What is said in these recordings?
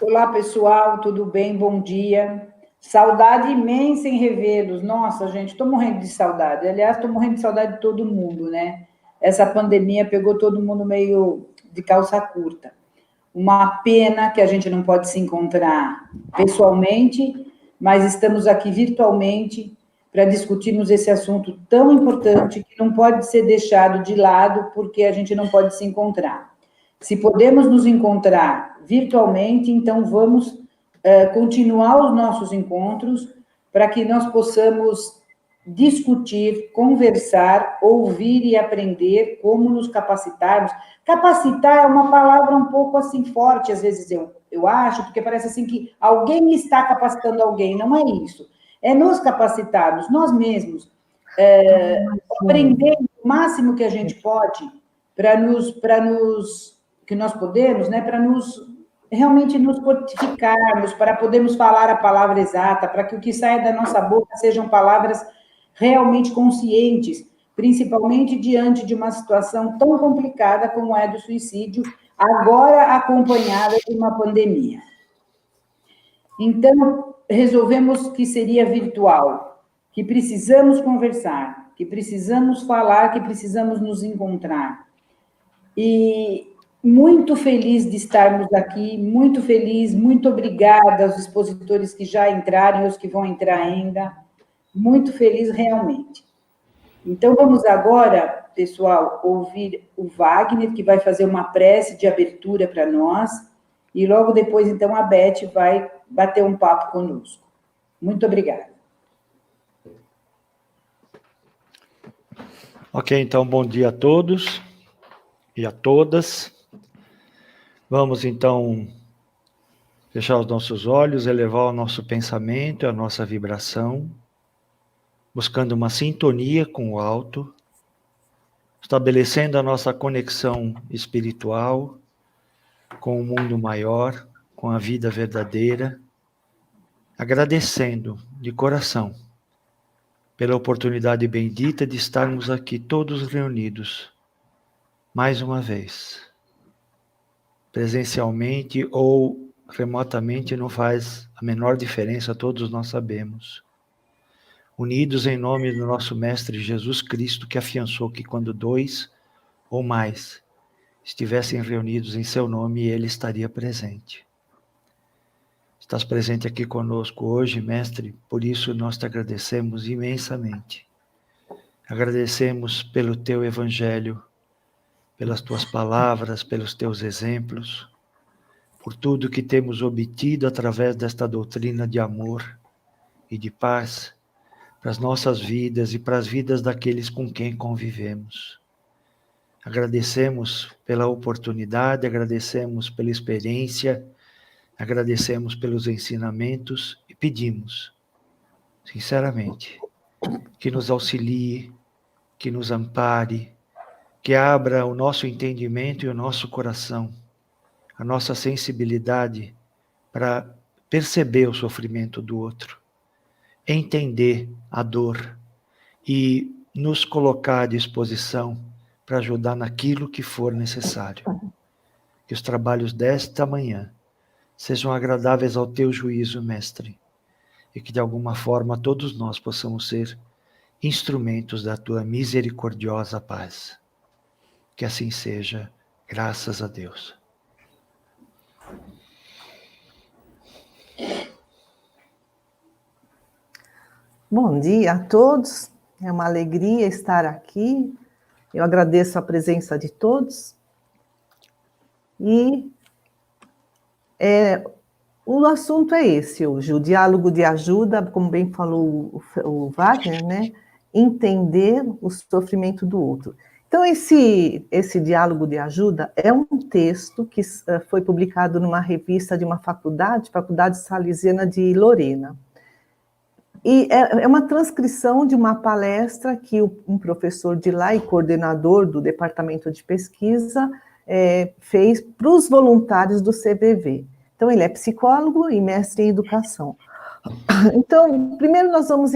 Olá, pessoal, tudo bem? Bom dia. Saudade imensa em revê-los. Nossa, gente, estou morrendo de saudade. Aliás, estou morrendo de saudade de todo mundo, né? Essa pandemia pegou todo mundo meio de calça curta. Uma pena que a gente não pode se encontrar pessoalmente, mas estamos aqui virtualmente para discutirmos esse assunto tão importante que não pode ser deixado de lado porque a gente não pode se encontrar. Se podemos nos encontrar virtualmente, então vamos continuar os nossos encontros para que nós possamos discutir, conversar, ouvir e aprender como nos capacitarmos. Capacitar é uma palavra um pouco assim forte, às vezes eu acho, porque parece assim que alguém está capacitando alguém, não é isso. É nos capacitarmos, nós mesmos, aprender o máximo que a gente pode que nós podemos, né, para nos realmente nos fortificarmos, para podermos falar a palavra exata, para que o que saia da nossa boca sejam palavras realmente conscientes, principalmente diante de uma situação tão complicada como é do suicídio, agora acompanhada de uma pandemia. Então, resolvemos que seria virtual, que precisamos conversar, que precisamos falar, que precisamos nos encontrar. E muito feliz de estarmos aqui, muito feliz, muito obrigada aos expositores que já entraram e os que vão entrar ainda. Muito feliz realmente. Então, vamos agora, pessoal, ouvir o Wagner, que vai fazer uma prece de abertura para nós, e logo depois, então, a Beth vai bater um papo conosco. Muito obrigada. Ok, então, bom dia a todos e a todas. Vamos, então, fechar os nossos olhos, elevar o nosso pensamento, a nossa vibração, buscando uma sintonia com o alto, estabelecendo a nossa conexão espiritual com o mundo maior, com a vida verdadeira, agradecendo de coração pela oportunidade bendita de estarmos aqui todos reunidos, mais uma vez. Presencialmente ou remotamente não faz a menor diferença, todos nós sabemos. Unidos em nome do nosso Mestre Jesus Cristo, que afiançou que quando 2 ou mais estivessem reunidos em seu nome, ele estaria presente. Estás presente aqui conosco hoje, Mestre, por isso nós te agradecemos imensamente. Agradecemos pelo teu Evangelho, pelas tuas palavras, pelos teus exemplos, por tudo que temos obtido através desta doutrina de amor e de paz para as nossas vidas e para as vidas daqueles com quem convivemos. Agradecemos pela oportunidade, agradecemos pela experiência, agradecemos pelos ensinamentos e pedimos, sinceramente, que nos auxilie, que nos ampare, que abra o nosso entendimento e o nosso coração, a nossa sensibilidade para perceber o sofrimento do outro, entender a dor e nos colocar à disposição para ajudar naquilo que for necessário. Que os trabalhos desta manhã sejam agradáveis ao teu juízo, Mestre, e que de alguma forma todos nós possamos ser instrumentos da tua misericordiosa paz. Que assim seja, graças a Deus. Bom dia a todos, é uma alegria estar aqui, eu agradeço a presença de todos, e o assunto é esse hoje, o diálogo de ajuda, como bem falou o Wagner, né? Entender o sofrimento do outro. Então, esse diálogo de ajuda é um texto que foi publicado numa revista de uma Faculdade Salesiana de Lorena. E é uma transcrição de uma palestra que um professor de lá e coordenador do departamento de pesquisa fez para os voluntários do CVV. Então, ele é psicólogo e mestre em educação. Então, primeiro nós vamos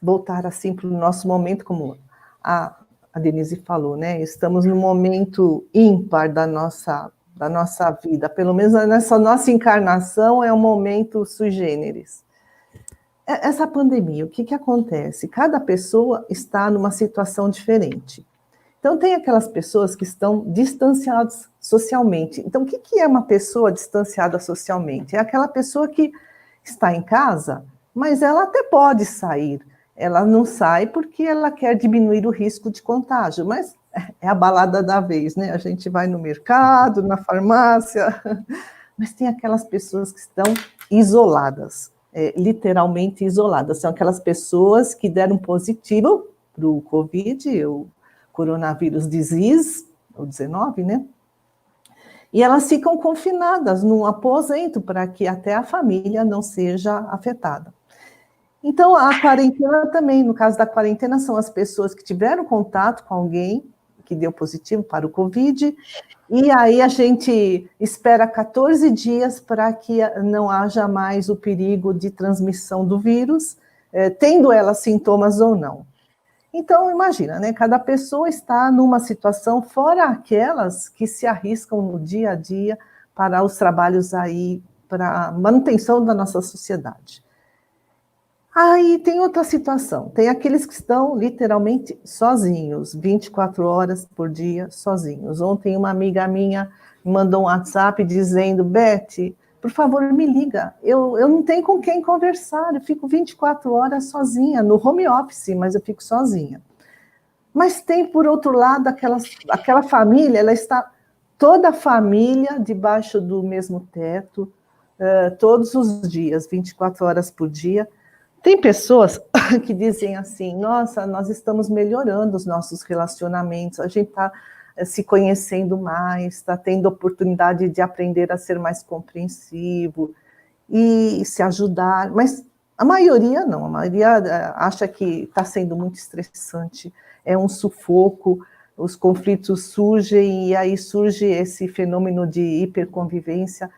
voltar assim para o nosso momento, como a Denise falou, né? Estamos num momento ímpar da nossa da nossa vida, pelo menos nessa nossa encarnação, é um momento sui generis. Essa pandemia, o que acontece? Cada pessoa está numa situação diferente. Então, tem aquelas pessoas que estão distanciadas socialmente. Então, o que é uma pessoa distanciada socialmente? É aquela pessoa que está em casa, mas ela até pode sair. Ela não sai porque ela quer diminuir o risco de contágio, mas é a balada da vez, né? A gente vai no mercado, na farmácia, mas tem aquelas pessoas que estão isoladas, literalmente isoladas. São aquelas pessoas que deram positivo para o Covid, o coronavírus disease, o 19, né? E elas ficam confinadas num aposento para que até a família não seja afetada. Então, a quarentena também, no caso da quarentena, são as pessoas que tiveram contato com alguém que deu positivo para o Covid, e aí a gente espera 14 dias para que não haja mais o perigo de transmissão do vírus, tendo ela sintomas ou não. Então, imagina, né? Cada pessoa está numa situação, fora aquelas que se arriscam no dia a dia para os trabalhos aí, para a manutenção da nossa sociedade. Aí tem outra situação, tem aqueles que estão literalmente sozinhos, 24 horas por dia sozinhos. Ontem uma amiga minha me mandou um WhatsApp dizendo, Beth, por favor, me liga, eu não tenho com quem conversar, eu fico 24 horas sozinha, no home office, mas eu fico sozinha. Mas tem, por outro lado, aquela família, ela está toda a família debaixo do mesmo teto, todos os dias, 24 horas por dia. Tem pessoas que dizem assim, nossa, nós estamos melhorando os nossos relacionamentos, a gente está se conhecendo mais, está tendo oportunidade de aprender a ser mais compreensivo e se ajudar, mas a maioria não, a maioria acha que está sendo muito estressante, é um sufoco, os conflitos surgem e aí surge esse fenômeno de hiperconvivência,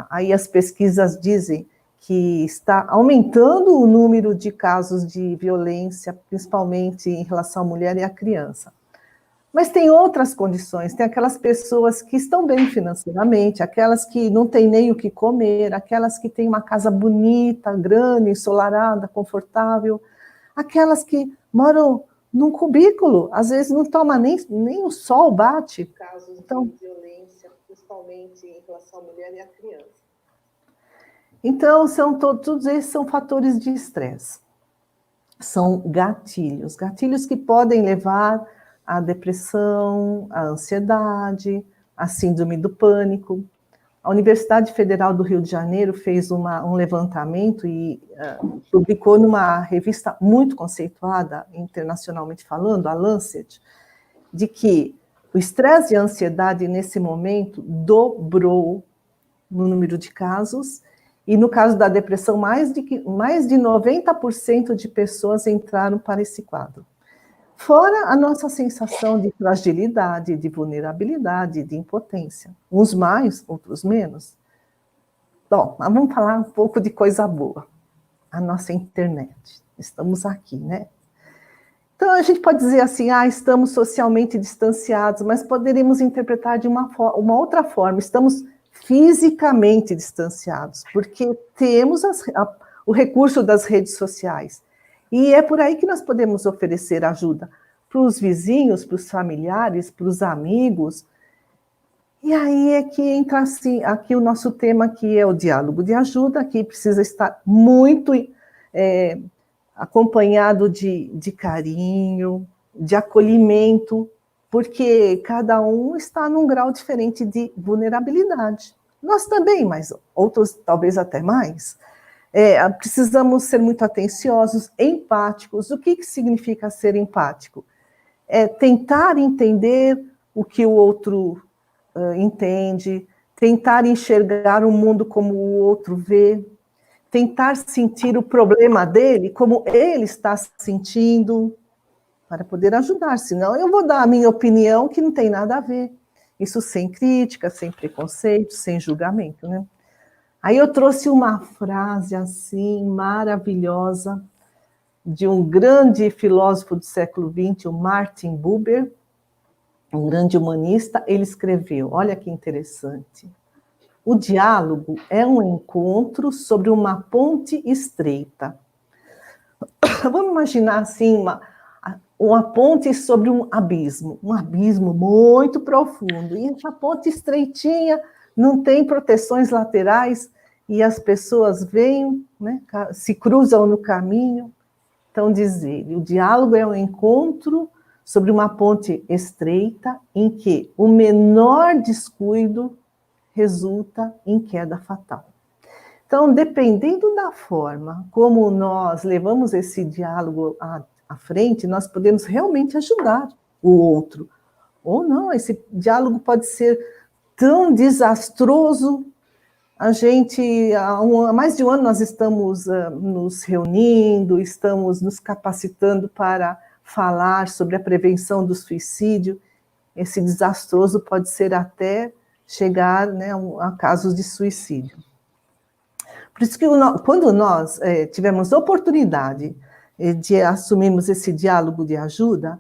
aí as pesquisas dizem que está aumentando o número de casos de violência, principalmente em relação à mulher e à criança. Mas tem outras condições, tem aquelas pessoas que estão bem financeiramente, aquelas que não têm nem o que comer, aquelas que têm uma casa bonita, grande, ensolarada, confortável, aquelas que moram num cubículo, às vezes não toma nem o sol bate. Casos de violência, principalmente em relação à mulher e à criança. Então, todos esses são fatores de estresse. São gatilhos que podem levar à depressão, à ansiedade, à síndrome do pânico. A Universidade Federal do Rio de Janeiro fez um levantamento e publicou numa revista muito conceituada, internacionalmente falando, a Lancet, de que o estresse e a ansiedade, nesse momento, dobrou no número de casos, e no caso da depressão, mais de 90% de pessoas entraram para esse quadro. Fora a nossa sensação de fragilidade, de vulnerabilidade, de impotência. Uns mais, outros menos. Bom, mas vamos falar um pouco de coisa boa. A nossa internet. Estamos aqui, né? Então, a gente pode dizer assim, estamos socialmente distanciados, mas poderíamos interpretar de uma outra forma. Estamos fisicamente distanciados, porque temos o recurso das redes sociais. E é por aí que nós podemos oferecer ajuda para os vizinhos, para os familiares, para os amigos. E aí é que entra assim, aqui o nosso tema, que é o diálogo de ajuda, que precisa estar muito acompanhado de carinho, de acolhimento, porque cada um está num grau diferente de vulnerabilidade. Nós também, mas outros talvez até mais. Precisamos ser muito atenciosos, empáticos. O que significa ser empático? É tentar entender o que o outro entende, tentar enxergar o mundo como o outro vê, tentar sentir o problema dele como ele está sentindo, para poder ajudar, senão eu vou dar a minha opinião que não tem nada a ver. Isso sem crítica, sem preconceito, sem julgamento, né? Aí eu trouxe uma frase assim, maravilhosa, de um grande filósofo do século XX, o Martin Buber, um grande humanista, ele escreveu, olha que interessante, o diálogo é um encontro sobre uma ponte estreita. Vamos imaginar assim, uma ponte sobre um abismo muito profundo, e essa ponte estreitinha não tem proteções laterais, e as pessoas vêm, né, se cruzam no caminho. Então, diz ele, o diálogo é um encontro sobre uma ponte estreita em que o menor descuido resulta em queda fatal. Então, dependendo da forma como nós levamos esse diálogo à frente, nós podemos realmente ajudar o outro. Ou não, esse diálogo pode ser tão desastroso. A gente, há mais de um ano, nós estamos nos reunindo, estamos nos capacitando para falar sobre a prevenção do suicídio. Esse desastroso pode ser até chegar, né, a casos de suicídio. Por isso que quando nós tivemos oportunidade de assumirmos esse diálogo de ajuda,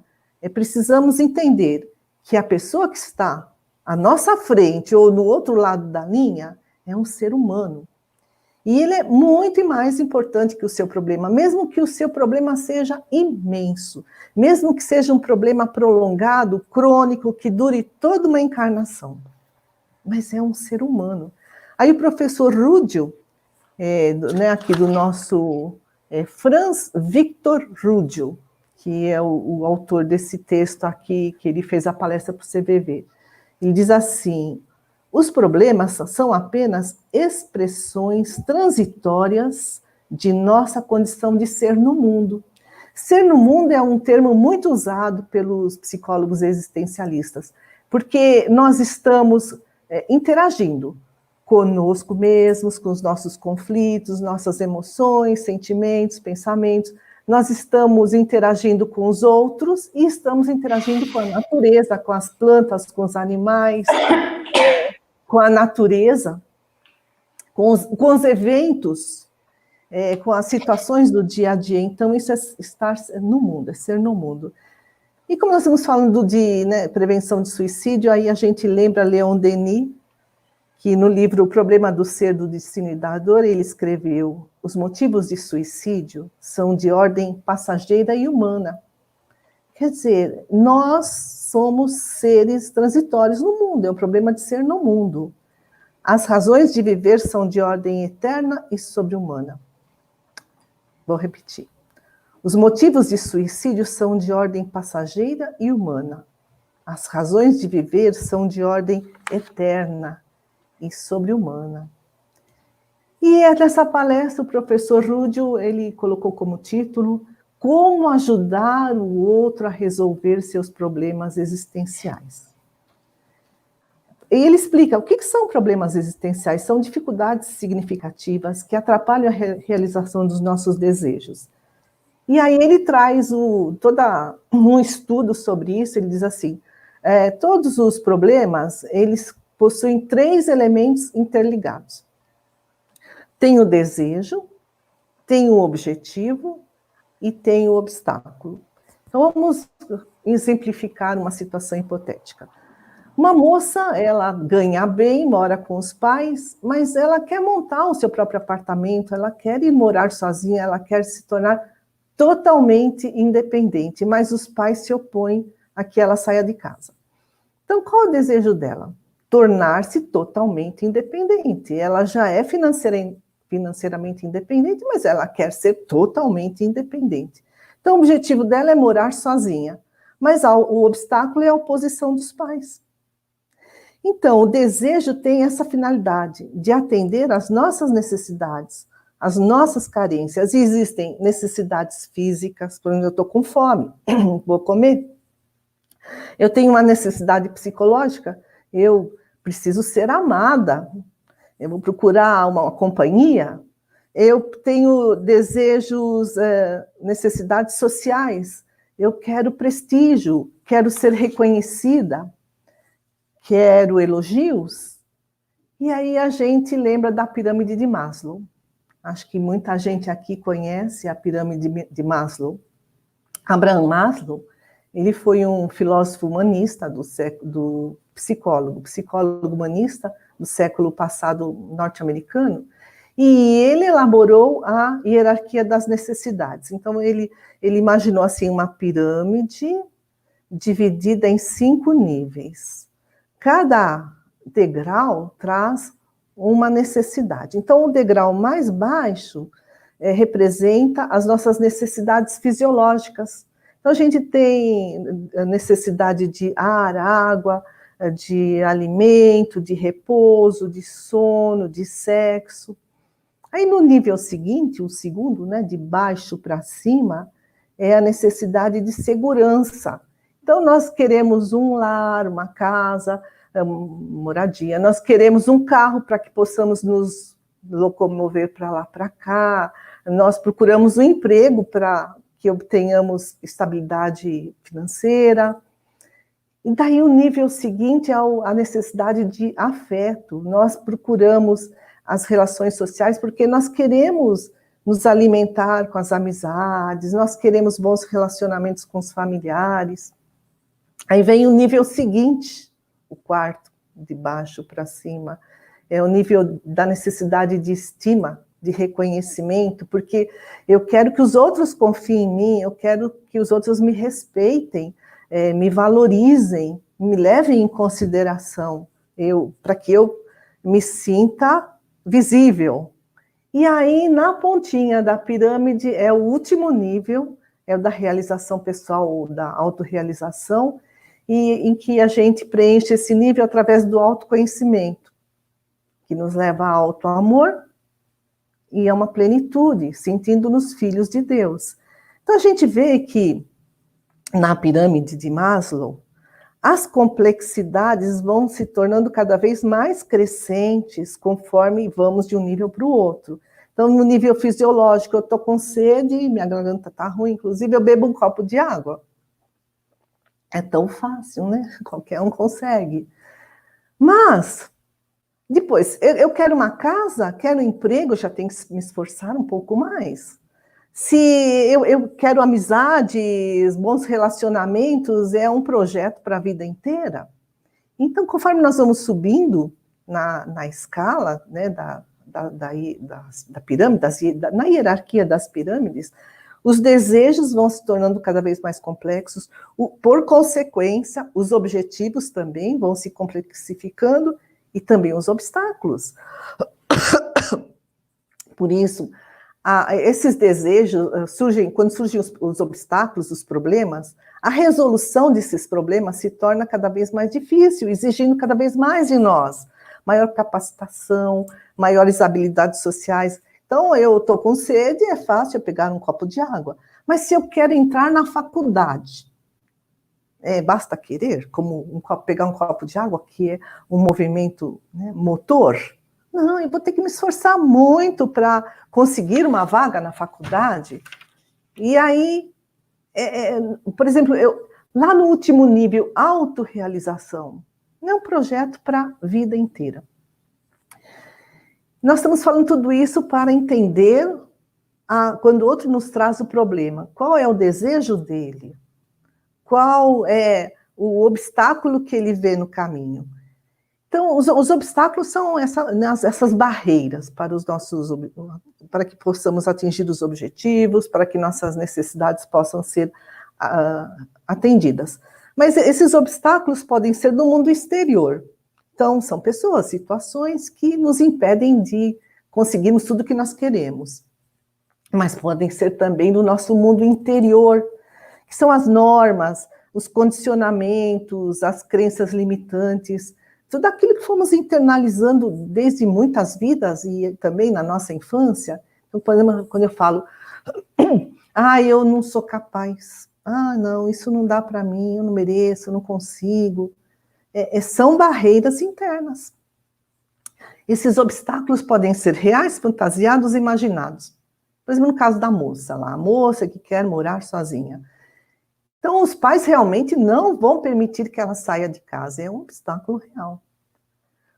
precisamos entender que a pessoa que está à nossa frente ou no outro lado da linha é um ser humano. E ele é muito mais importante que o seu problema, mesmo que o seu problema seja imenso, mesmo que seja um problema prolongado, crônico, que dure toda uma encarnação. Mas é um ser humano. Aí o professor Rúdio, né, aqui do nosso Franz Victor Rúdio, que é o autor desse texto aqui, que ele fez a palestra para o CVV, ele diz assim: os problemas são apenas expressões transitórias de nossa condição de ser no mundo. Ser no mundo é um termo muito usado pelos psicólogos existencialistas, porque nós estamos interagindo conosco mesmos, com os nossos conflitos, nossas emoções, sentimentos, pensamentos. Nós estamos interagindo com os outros e estamos interagindo com a natureza, com as plantas, com os animais, com a natureza, com os eventos, com as situações do dia a dia. Então, isso é estar no mundo, é ser no mundo. E como nós estamos falando de prevenção de suicídio, aí a gente lembra Leon Denis, que no livro O Problema do Ser, do Destino e da Dor, ele escreveu: os motivos de suicídio são de ordem passageira e humana. Quer dizer, nós somos seres transitórios no mundo, é um problema de ser no mundo. As razões de viver são de ordem eterna e sobre-humana. Vou repetir. Os motivos de suicídio são de ordem passageira e humana. As razões de viver são de ordem eterna e sobre-humana. E nessa palestra, o professor Rúdio, ele colocou como título: como ajudar o outro a resolver seus problemas existenciais. E ele explica o que são problemas existenciais. São dificuldades significativas que atrapalham a realização dos nossos desejos. E aí ele traz todo um estudo sobre isso. Ele diz assim: todos os problemas, eles possuem 3 elementos interligados. Tem o desejo, tem o objetivo e tem o obstáculo. Então, vamos exemplificar uma situação hipotética. Uma moça, ela ganha bem, mora com os pais, mas ela quer montar o seu próprio apartamento, ela quer ir morar sozinha, ela quer se tornar totalmente independente, mas os pais se opõem a que ela saia de casa. Então, qual é o desejo dela? Tornar-se totalmente independente. Ela já é financeiramente independente, mas ela quer ser totalmente independente. Então, o objetivo dela é morar sozinha, mas o obstáculo é a oposição dos pais. Então, o desejo tem essa finalidade de atender às nossas necessidades, às nossas carências. E existem necessidades físicas, por exemplo, eu estou com fome, vou comer. Eu tenho uma necessidade psicológica, eu preciso ser amada, eu vou procurar uma companhia. Eu tenho desejos, necessidades sociais, eu quero prestígio, quero ser reconhecida, quero elogios. E aí a gente lembra da pirâmide de Maslow. Acho que muita gente aqui conhece a pirâmide de Maslow. Abraham Maslow, Ele foi um filósofo humanista do psicólogo humanista do século passado norte-americano, e ele elaborou a hierarquia das necessidades. Então, ele imaginou assim uma pirâmide dividida em 5 níveis. Cada degrau traz uma necessidade. Então, o degrau mais baixo representa as nossas necessidades fisiológicas. Então, a gente tem a necessidade de ar, água, de alimento, de repouso, de sono, de sexo. Aí, no nível seguinte, o segundo, né, de baixo para cima, é a necessidade de segurança. Então, nós queremos um lar, uma casa, moradia. Nós queremos um carro para que possamos nos locomover para lá, para cá. Nós procuramos um emprego para que obtenhamos estabilidade financeira. E daí o nível seguinte é a necessidade de afeto. Nós procuramos as relações sociais porque nós queremos nos alimentar com as amizades, nós queremos bons relacionamentos com os familiares. Aí vem o nível seguinte, o quarto, de baixo para cima, é o nível da necessidade de estima, de reconhecimento, porque eu quero que os outros confiem em mim, eu quero que os outros me respeitem, me valorizem, me levem em consideração, para que eu me sinta visível. E aí, na pontinha da pirâmide, é o último nível, é o da realização pessoal, ou da autorrealização, e em que a gente preenche esse nível através do autoconhecimento, que nos leva ao autoamor e a uma plenitude, sentindo-nos filhos de Deus. Então, a gente vê que, na pirâmide de Maslow, as complexidades vão se tornando cada vez mais crescentes conforme vamos de um nível para o outro. Então, no nível fisiológico, eu estou com sede, minha garganta está ruim, inclusive eu bebo um copo de água. É tão fácil, né? Qualquer um consegue. Mas, depois, eu quero uma casa, quero um emprego, já tenho que me esforçar um pouco mais. Se eu quero amizades, bons relacionamentos, é um projeto para a vida inteira. Então, conforme nós vamos subindo na escala, né, da pirâmide, na hierarquia das pirâmides, os desejos vão se tornando cada vez mais complexos, por consequência, os objetivos também vão se complexificando e também os obstáculos. Por isso, esses desejos surgem, quando surgem os obstáculos, os problemas, a resolução desses problemas se torna cada vez mais difícil, exigindo cada vez mais de nós, maior capacitação, maiores habilidades sociais. Então, eu estou com sede, é fácil eu pegar um copo de água. Mas se eu quero entrar na faculdade, basta querer, como pegar um copo de água, que é um movimento, né, motor. Não, eu vou ter que me esforçar muito para conseguir uma vaga na faculdade. E aí, por exemplo, lá no último nível, autorrealização, é um projeto para a vida inteira. Nós estamos falando tudo isso para entender quando o outro nos traz o problema. Qual é o desejo dele? Qual é o obstáculo que ele vê no caminho? Então, os obstáculos são essas barreiras para que possamos atingir os objetivos, para que nossas necessidades possam ser atendidas. Mas esses obstáculos podem ser do mundo exterior. Então, são pessoas, situações que nos impedem de conseguirmos tudo que nós queremos. Mas podem ser também do nosso mundo interior, que são as normas, os condicionamentos, as crenças limitantes, tudo aquilo que fomos internalizando desde muitas vidas e também na noxa infância. Então, por exemplo, quando eu falo, eu não sou capaz, não, isso não dá para mim, eu não mereço, eu não consigo. São barreiras internas. Esses obstáculos podem ser reais, fantasiados e imaginados. Por exemplo, no caso da moça lá, a moça que quer morar sozinha. Então, os pais realmente não vão permitir que ela saia de casa, é um obstáculo real.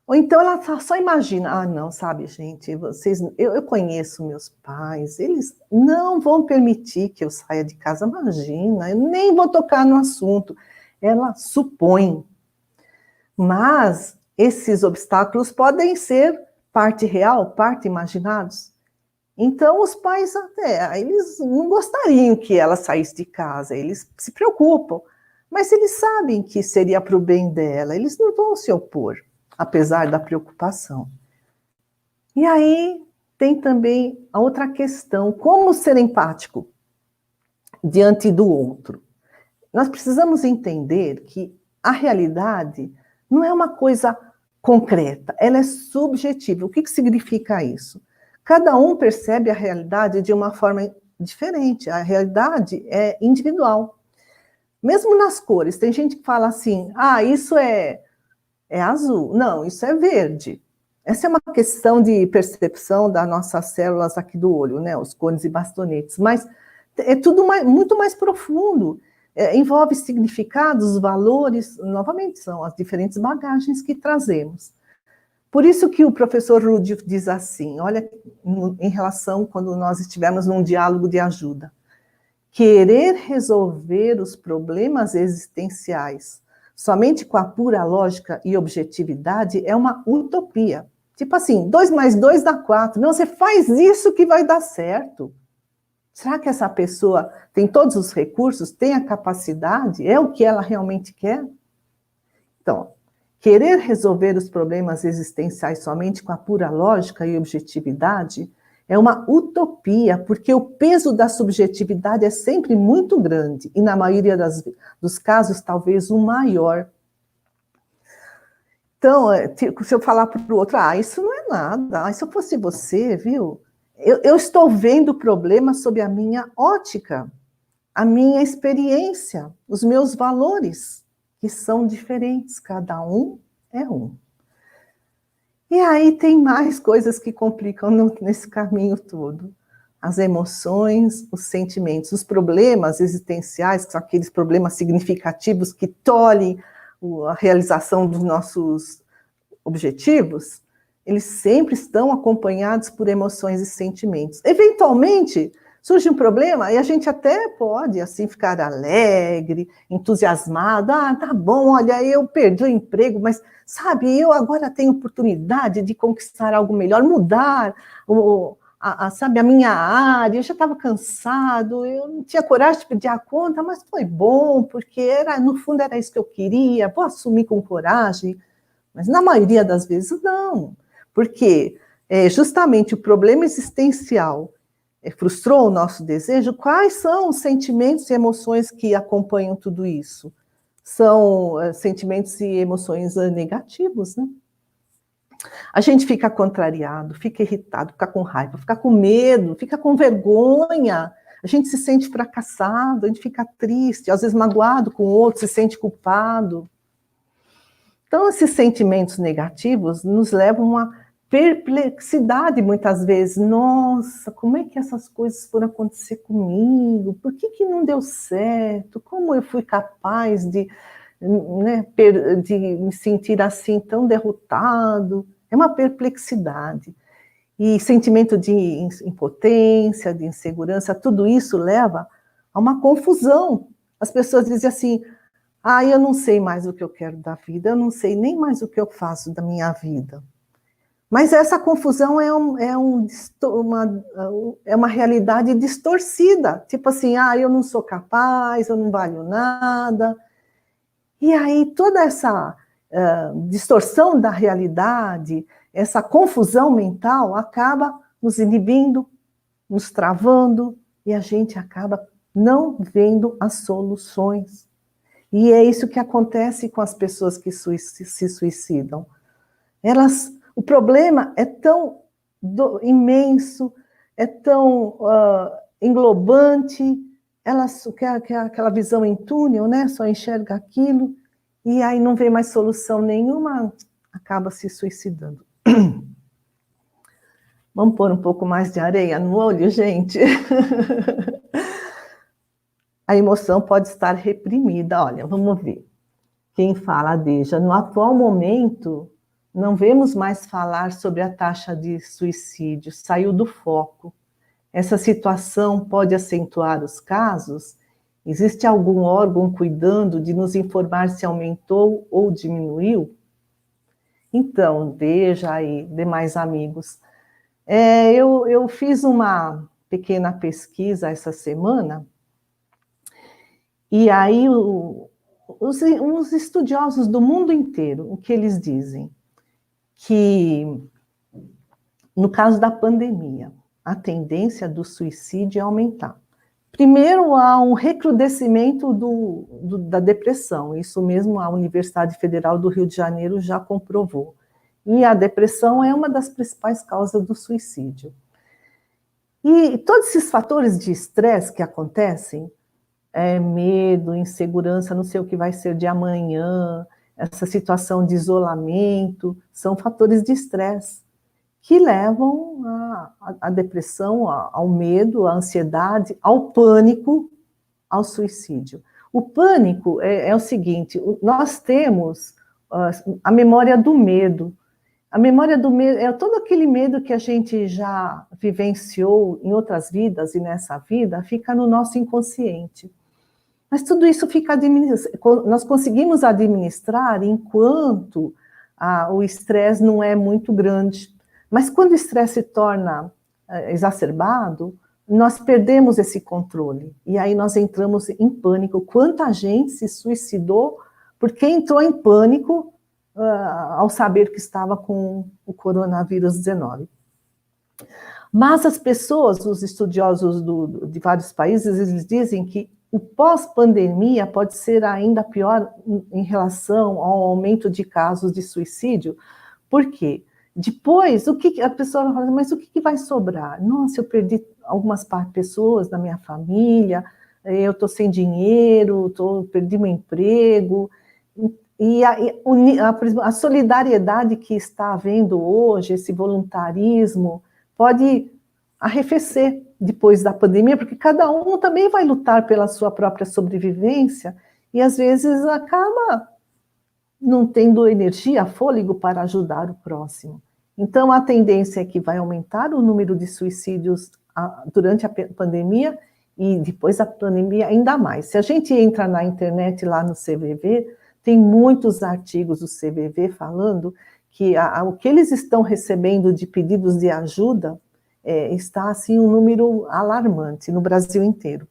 Ou então ela só imagina, ah, não, sabe, gente, eu conheço meus pais, eles não vão permitir que eu saia de casa, imagina, eu nem vou tocar no assunto. Ela supõe. Mas esses obstáculos podem ser parte real, parte imaginados. Então, os pais até, eles não gostariam que ela saísse de casa, eles se preocupam, mas eles sabem que seria para o bem dela, eles não vão se opor, apesar da preocupação. E aí tem também a outra questão, como ser empático diante do outro. Nós precisamos entender que a realidade não é uma coisa concreta, ela é subjetiva. O que significa isso? Cada um percebe a realidade de uma forma diferente, a realidade é individual. Mesmo nas cores, tem gente que fala assim, ah, isso é azul, não, isso é verde. Essa é uma questão de percepção das nossas células aqui do olho, né, os cones e bastonetes, mas é tudo muito mais profundo. Envolve significados, valores, novamente, são as diferentes bagagens que trazemos. Por isso que o professor Rudy diz assim, olha, em relação quando nós estivermos num diálogo de ajuda, querer resolver os problemas existenciais somente com a pura lógica e objetividade é uma utopia. Tipo assim, 2 mais 2 dá 4. Não, você faz isso que vai dar certo. Será que essa pessoa tem todos os recursos, tem a capacidade, é o que ela realmente quer? Então, querer resolver os problemas existenciais somente com a pura lógica e objetividade é uma utopia, porque o peso da subjetividade é sempre muito grande, e na maioria dos casos, talvez o maior. Então, se eu falar para o outro, ah, isso não é nada, ah, se eu fosse você, viu? Eu estou vendo o problema sob a minha ótica, a minha experiência, os meus valores, que são diferentes, cada um é um. E aí tem mais coisas que complicam nesse caminho todo. As emoções, os sentimentos, os problemas existenciais, que são aqueles problemas significativos que tolhem a realização dos nossos objetivos, eles sempre estão acompanhados por emoções e sentimentos. Eventualmente, surge um problema e a gente até pode, assim, ficar alegre, entusiasmado. Ah, tá bom, olha, eu perdi o emprego, mas, sabe, eu agora tenho oportunidade de conquistar algo melhor, mudar, sabe, a minha área. Eu já estava cansado, eu não tinha coragem de pedir a conta, mas foi bom, porque no fundo era isso que eu queria, vou assumir com coragem. Mas na maioria das vezes não, porque justamente o problema existencial frustrou o nosso desejo. Quais são os sentimentos e emoções que acompanham tudo isso? São sentimentos e emoções negativos, né? A gente fica contrariado, fica irritado, fica com raiva, fica com medo, fica com vergonha, a gente se sente fracassado, a gente fica triste, às vezes magoado com o outro, se sente culpado. Então, esses sentimentos negativos nos levam a uma perplexidade, muitas vezes. Nossa, como é que essas coisas foram acontecer comigo? Por que não deu certo? Como eu fui capaz de me sentir assim tão derrotado? É uma perplexidade. E sentimento de impotência, de insegurança, tudo isso leva a uma confusão. As pessoas dizem assim, ah, eu não sei mais o que eu quero da vida, eu não sei nem mais o que eu faço da minha vida. Mas essa confusão é uma realidade distorcida. Tipo assim, ah, eu não sou capaz, eu não valho nada. E aí toda essa distorção da realidade, essa confusão mental acaba nos inibindo, nos travando, e a gente acaba não vendo as soluções. E é isso que acontece com as pessoas que se suicidam. O problema é tão imenso, é tão englobante, elas quer aquela visão em túnel, né? Só enxerga aquilo, e aí não vê mais solução nenhuma, acaba se suicidando. Vamos pôr um pouco mais de areia no olho, gente? A emoção pode estar reprimida. Olha, vamos ver. Quem fala, Deja, no atual momento, Não vemos mais falar sobre a taxa de suicídio, saiu do foco. Essa situação pode acentuar os casos? Existe algum órgão cuidando de nos informar se aumentou ou diminuiu? Então, veja aí, demais amigos, eu fiz uma pequena pesquisa essa semana, e aí os estudiosos do mundo inteiro, o que eles dizem? Que, no caso da pandemia, a tendência do suicídio é aumentar. Primeiro, há um recrudescimento da depressão, isso mesmo a Universidade Federal do Rio de Janeiro já comprovou. E a depressão é uma das principais causas do suicídio. E todos esses fatores de estresse que acontecem, medo, insegurança, não sei o que vai ser de amanhã, essa situação de isolamento, são fatores de estresse que levam à depressão, ao medo, à ansiedade, ao pânico, ao suicídio. O pânico é o seguinte, nós temos a memória do medo. A memória do medo é todo aquele medo que a gente já vivenciou em outras vidas e nessa vida, fica no nosso inconsciente. Mas tudo isso fica nós conseguimos administrar enquanto o estresse não é muito grande. Mas quando o estresse se torna exacerbado, nós perdemos esse controle. E aí nós entramos em pânico. Quanta gente se suicidou porque entrou em pânico ao saber que estava com o coronavírus 19. Mas as pessoas, os estudiosos de vários países, eles dizem que o pós-pandemia pode ser ainda pior em relação ao aumento de casos de suicídio. Por quê? Depois, a pessoa fala, mas o que vai sobrar? Nossa, eu perdi algumas pessoas da minha família, eu estou sem dinheiro, perdi meu emprego. E a solidariedade que está havendo hoje, esse voluntarismo, pode arrefecer depois da pandemia, porque cada um também vai lutar pela sua própria sobrevivência e às vezes acaba não tendo energia, fôlego para ajudar o próximo. Então, a tendência é que vai aumentar o número de suicídios durante a pandemia e depois da pandemia ainda mais. Se a gente entra na internet lá no CVV, tem muitos artigos do CVV falando que o que eles estão recebendo de pedidos de ajuda está, assim, um número alarmante no Brasil inteiro.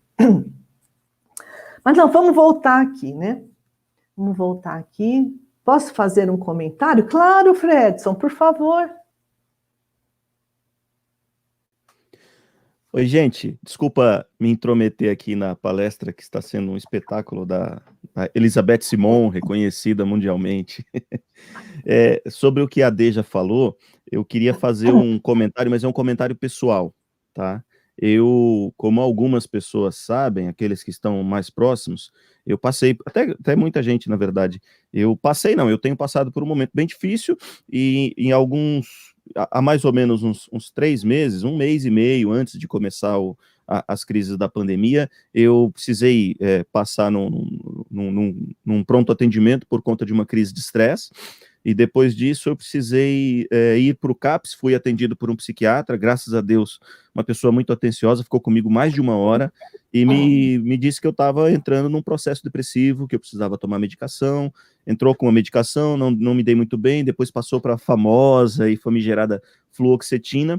Mas não, vamos voltar aqui, né? Vamos voltar aqui. Posso fazer um comentário? Claro, Fredson, por favor. Oi, gente, desculpa me intrometer aqui na palestra que está sendo um espetáculo da Elizabeth Simon, reconhecida mundialmente. Sobre o que a Deja falou, eu queria fazer um comentário, mas é um comentário pessoal, tá? Eu, como algumas pessoas sabem, aqueles que estão mais próximos, eu passei, até muita gente, na verdade, eu tenho passado por um momento bem difícil e em há mais ou menos uns 3 meses, 1 mês e meio antes de começar as crises da pandemia, eu precisei passar num pronto atendimento por conta de uma crise de estresse, e depois disso eu precisei ir para o CAPS, fui atendido por um psiquiatra, graças a Deus, uma pessoa muito atenciosa, ficou comigo mais de 1 hora, e me disse que eu estava entrando num processo depressivo, que eu precisava tomar medicação, entrou com a medicação, não me dei muito bem, depois passou para a famosa e famigerada fluoxetina,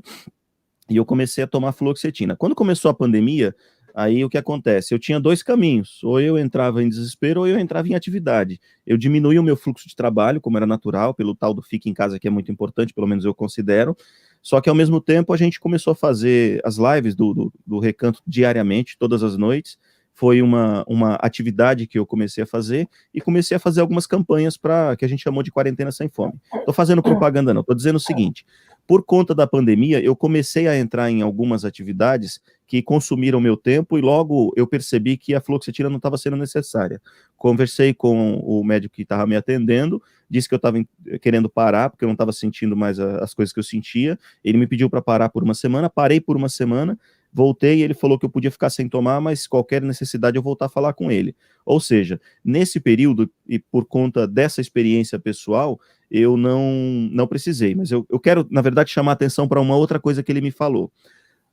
e eu comecei a tomar fluoxetina. Quando começou a pandemia, aí o que acontece? Eu tinha 2 caminhos, ou eu entrava em desespero, ou eu entrava em atividade. Eu diminuí o meu fluxo de trabalho, como era natural, pelo tal do fique em casa, que é muito importante, pelo menos eu considero, só que ao mesmo tempo a gente começou a fazer as lives do Recanto diariamente, todas as noites. Foi uma atividade que eu comecei a fazer, e comecei a fazer algumas campanhas para que a gente chamou de Quarentena Sem Fome. Estou fazendo propaganda não, estou dizendo o seguinte: por conta da pandemia, eu comecei a entrar em algumas atividades que consumiram meu tempo, e logo eu percebi que a fluoxetina não estava sendo necessária. Conversei com o médico que estava me atendendo, disse que eu estava querendo parar, porque eu não estava sentindo mais as coisas que eu sentia. Ele me pediu para parar por 1 semana, parei por 1 semana, voltei, ele falou que eu podia ficar sem tomar, mas qualquer necessidade eu voltar a falar com ele. Ou seja, nesse período, e por conta dessa experiência pessoal, eu não precisei, mas eu quero, na verdade, chamar a atenção para uma outra coisa que ele me falou.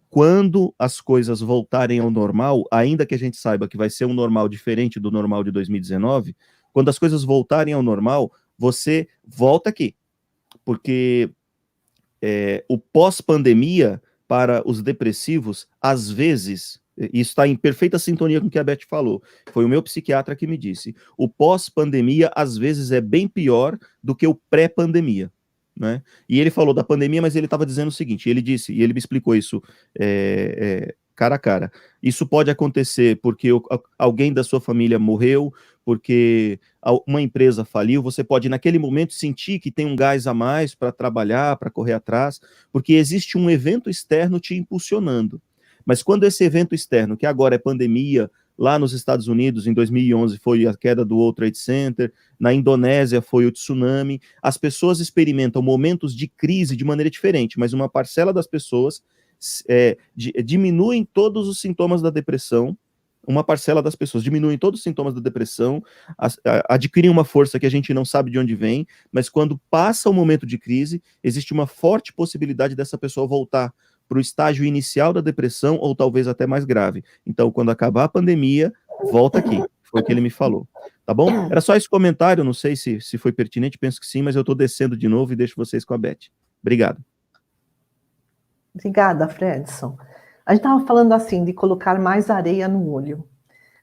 Quando as coisas voltarem ao normal, ainda que a gente saiba que vai ser um normal diferente do normal de 2019, quando as coisas voltarem ao normal, você volta aqui, porque o pós-pandemia para os depressivos, às vezes, isso está em perfeita sintonia com o que a Beth falou, foi o meu psiquiatra que me disse, o pós-pandemia às vezes é bem pior do que o pré-pandemia, né? E ele falou da pandemia, mas ele estava dizendo o seguinte, ele disse, e ele me explicou isso cara a cara, isso pode acontecer porque alguém da sua família morreu, porque uma empresa faliu, você pode naquele momento sentir que tem um gás a mais para trabalhar, para correr atrás, porque existe um evento externo te impulsionando. Mas quando esse evento externo, que agora é pandemia, lá nos Estados Unidos, em 2011, foi a queda do World Trade Center, na Indonésia foi o tsunami, as pessoas experimentam momentos de crise de maneira diferente, mas uma parcela das pessoas diminuem todos os sintomas da depressão, uma parcela das pessoas diminuem todos os sintomas da depressão, adquirem uma força que a gente não sabe de onde vem, mas quando passa o momento de crise, existe uma forte possibilidade dessa pessoa voltar para o estágio inicial da depressão, ou talvez até mais grave. Então, quando acabar a pandemia, volta aqui, foi o que ele me falou. Tá bom? Era só esse comentário, não sei se foi pertinente, penso que sim, mas eu estou descendo de novo e deixo vocês com a Beth. Obrigado. Obrigada, Fredson. A gente estava falando assim, de colocar mais areia no olho.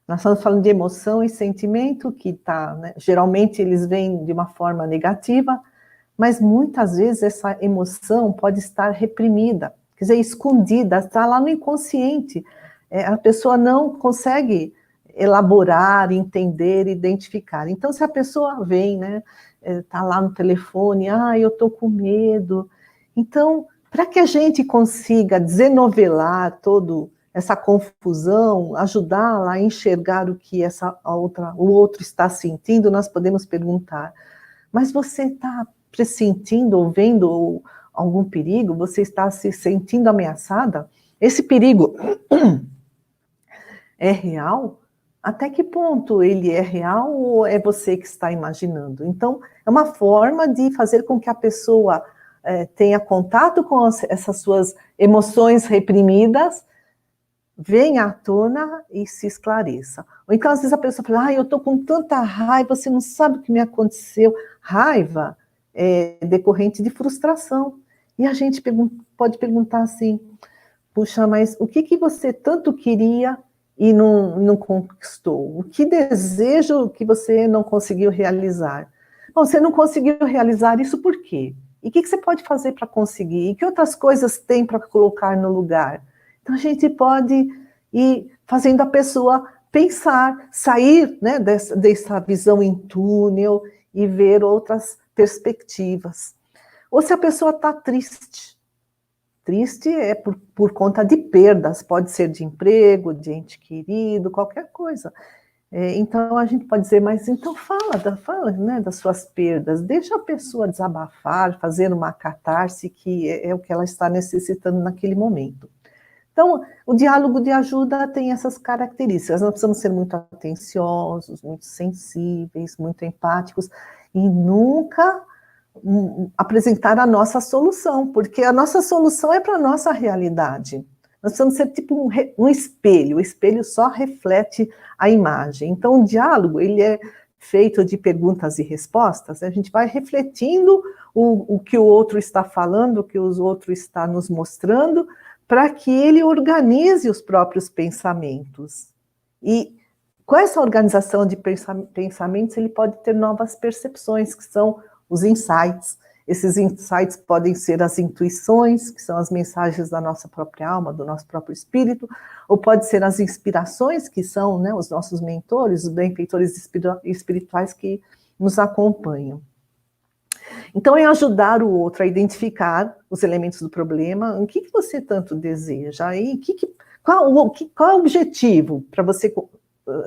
Nós estamos falando de emoção e sentimento, que né, geralmente eles vêm de uma forma negativa, mas muitas vezes essa emoção pode estar reprimida, quer dizer, escondida, está lá no inconsciente. A pessoa não consegue elaborar, entender, identificar. Então, se a pessoa vem, né, está lá no telefone, eu estou com medo. Então, para que a gente consiga desenovelar toda essa confusão, ajudá-la a enxergar o que o outro está sentindo, nós podemos perguntar, mas você está pressentindo ou vendo algum perigo? Você está se sentindo ameaçada? Esse perigo é real? Até que ponto ele é real ou é você que está imaginando? Então, é uma forma de fazer com que a pessoa tenha contato com essas suas emoções reprimidas, venha à tona e se esclareça. Ou então, às vezes, a pessoa fala, eu estou com tanta raiva, você não sabe o que me aconteceu. Raiva é decorrente de frustração. E a gente pode perguntar assim, puxa, mas o que você tanto queria e não conquistou? O que desejo que você não conseguiu realizar? Bom, você não conseguiu realizar isso por quê? E o que você pode fazer para conseguir? E que outras coisas tem para colocar no lugar? Então, a gente pode ir fazendo a pessoa pensar, sair, né, dessa visão em túnel e ver outras perspectivas. Ou se a pessoa está triste. Triste é por conta de perdas, pode ser de emprego, de ente querido, qualquer coisa. Então, a gente pode dizer, mas então fala, né, das suas perdas, deixa a pessoa desabafar, fazer uma catarse, que é o que ela está necessitando naquele momento. Então, o diálogo de ajuda tem essas características, nós precisamos ser muito atenciosos, muito sensíveis, muito empáticos, e nunca apresentar a nossa solução, porque a nossa solução é para a nossa realidade. Nós precisamos ser tipo um espelho, o espelho só reflete a imagem. Então, o diálogo, ele é feito de perguntas e respostas, a gente vai refletindo o que o outro está falando, o que o outro está nos mostrando, para que ele organize os próprios pensamentos. E com essa organização de pensamentos, ele pode ter novas percepções, que são os insights. Esses insights podem ser as intuições, que são as mensagens da nossa própria alma, do nosso próprio espírito, ou pode ser as inspirações, que são, né, os nossos mentores, os benfeitores espirituais que nos acompanham. Então, é ajudar o outro a identificar os elementos do problema, o que você tanto deseja, e qual é o objetivo para você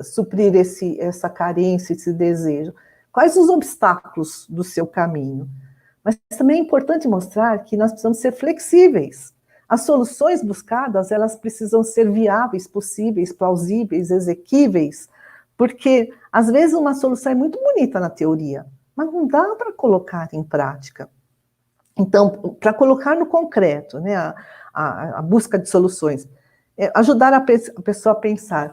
suprir essa carência, esse desejo? Quais os obstáculos do seu caminho? Mas também é importante mostrar que nós precisamos ser flexíveis. As soluções buscadas, elas precisam ser viáveis, possíveis, plausíveis, exequíveis, porque, às vezes, uma solução é muito bonita na teoria, mas não dá para colocar em prática. Então, para colocar no concreto, né, a busca de soluções, ajudar a pessoa a pensar,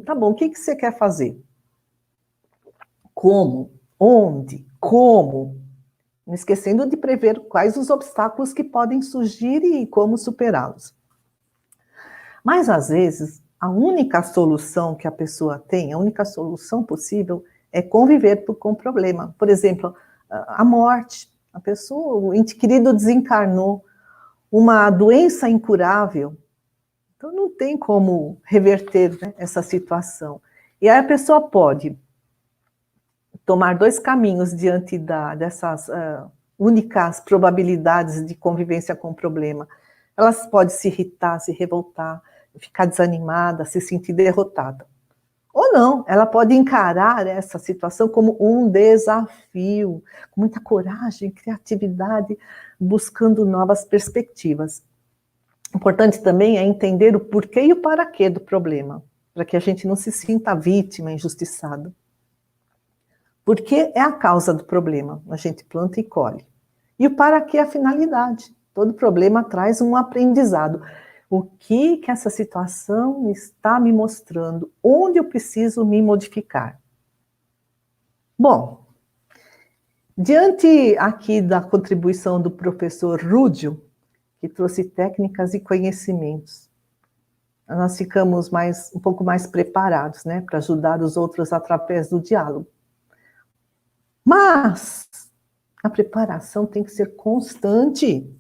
tá bom, o que você quer fazer? Como? Onde? Como? Não esquecendo de prever quais os obstáculos que podem surgir e como superá-los. Mas, às vezes, a única solução que a pessoa tem, a única solução possível é conviver com o problema. Por exemplo, a morte. A pessoa, o ente querido desencarnou, uma doença incurável. Então, não tem como reverter, né, essa situação. E aí a pessoa pode tomar dois caminhos diante dessas únicas probabilidades de convivência com o problema. Ela pode se irritar, se revoltar, ficar desanimada, se sentir derrotada. Ou não, ela pode encarar essa situação como um desafio, com muita coragem, criatividade, buscando novas perspectivas. Importante também é entender o porquê e o para quê do problema, para que a gente não se sinta vítima, injustiçado. Porque é a causa do problema, a gente planta e colhe. E o para quê é a finalidade. Todo problema traz um aprendizado. O que essa situação está me mostrando? Onde eu preciso me modificar? Bom, diante aqui da contribuição do professor Rúdio, que trouxe técnicas e conhecimentos, nós ficamos um pouco mais preparados, né, para ajudar os outros através do diálogo. Mas a preparação tem que ser constante.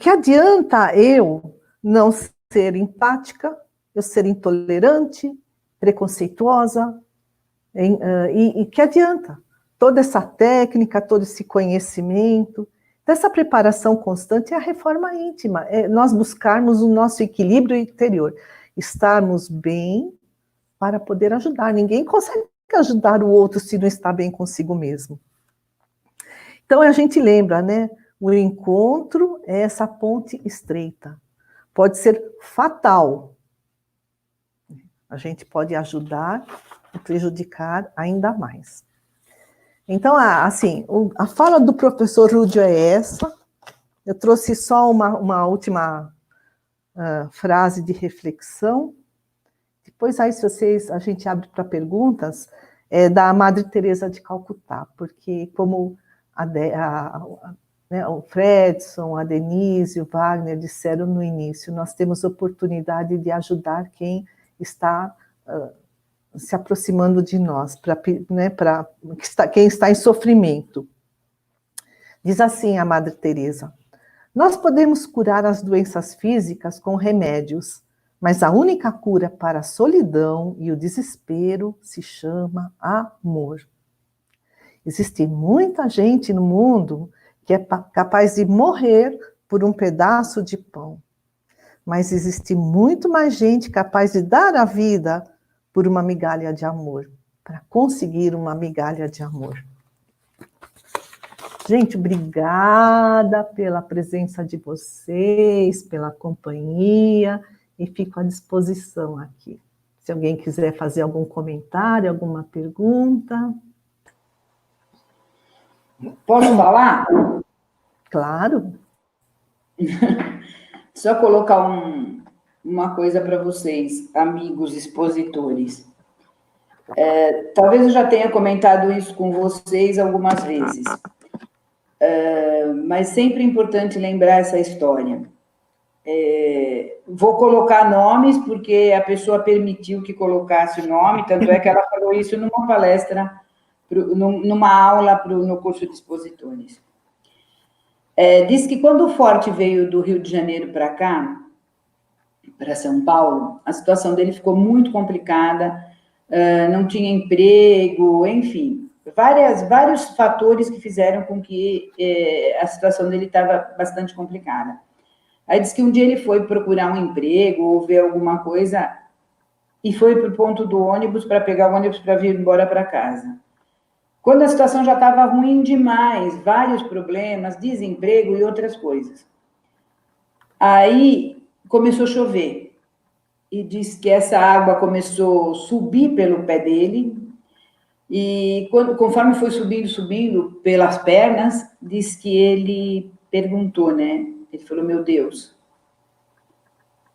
Que adianta eu não ser empática, eu ser intolerante, preconceituosa, e que adianta toda essa técnica, todo esse conhecimento, dessa preparação constante é a reforma íntima, é nós buscarmos o nosso equilíbrio interior, estarmos bem para poder ajudar. Ninguém consegue ajudar o outro se não está bem consigo mesmo. Então a gente lembra, né? O encontro é essa ponte estreita. Pode ser fatal. A gente pode ajudar e prejudicar ainda mais. Então, assim, a fala do professor Rúdio é essa. Eu trouxe só uma última frase de reflexão. Depois, aí, a gente abre para perguntas, da Madre Teresa de Calcutá, porque como né, o Fredson, a Denise, o Wagner disseram no início, nós temos oportunidade de ajudar quem está se aproximando de nós, né, quem está em sofrimento. Diz assim a Madre Teresa: nós podemos curar as doenças físicas com remédios, mas a única cura para a solidão e o desespero se chama amor. Existe muita gente no mundo que é capaz de morrer por um pedaço de pão. Mas existe muito mais gente capaz de dar a vida por uma migalha de amor, para conseguir uma migalha de amor. Gente, obrigada pela presença de vocês, pela companhia, e fico à disposição aqui. Se alguém quiser fazer algum comentário, alguma pergunta. Posso falar? Claro. Só colocar uma coisa para vocês, amigos expositores. Talvez eu já tenha comentado isso com vocês algumas vezes, mas sempre é importante lembrar essa história. Vou colocar nomes, porque a pessoa permitiu que colocasse o nome, tanto é que ela falou isso numa palestra, numa aula no curso de expositores. Diz que quando o Forte veio do Rio de Janeiro para cá, para São Paulo, a situação dele ficou muito complicada, não tinha emprego, enfim, vários fatores que fizeram com que a situação dele estava bastante complicada. Aí diz que um dia ele foi procurar um emprego ou ver alguma coisa e foi para o ponto do ônibus para pegar o ônibus para vir embora para casa. Quando a situação já estava ruim demais, vários problemas, desemprego e outras coisas. Aí começou a chover. E diz que essa água começou a subir pelo pé dele. E conforme foi subindo pelas pernas, diz que ele perguntou, né? Ele falou, meu Deus,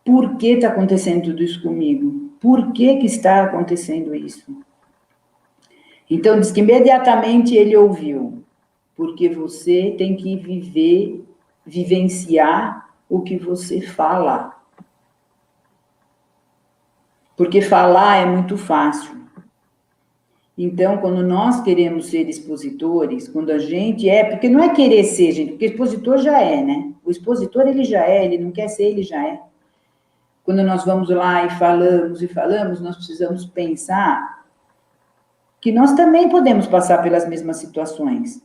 por que está acontecendo tudo isso comigo? Por que está acontecendo isso? Então, diz que imediatamente ele ouviu, porque você tem que vivenciar o que você fala. Porque falar é muito fácil. Então, quando nós queremos ser expositores, quando a gente porque não é querer ser, gente, porque expositor já é, né? O expositor, ele já é, ele não quer ser, ele já é. Quando nós vamos lá e falamos, nós precisamos pensar que nós também podemos passar pelas mesmas situações.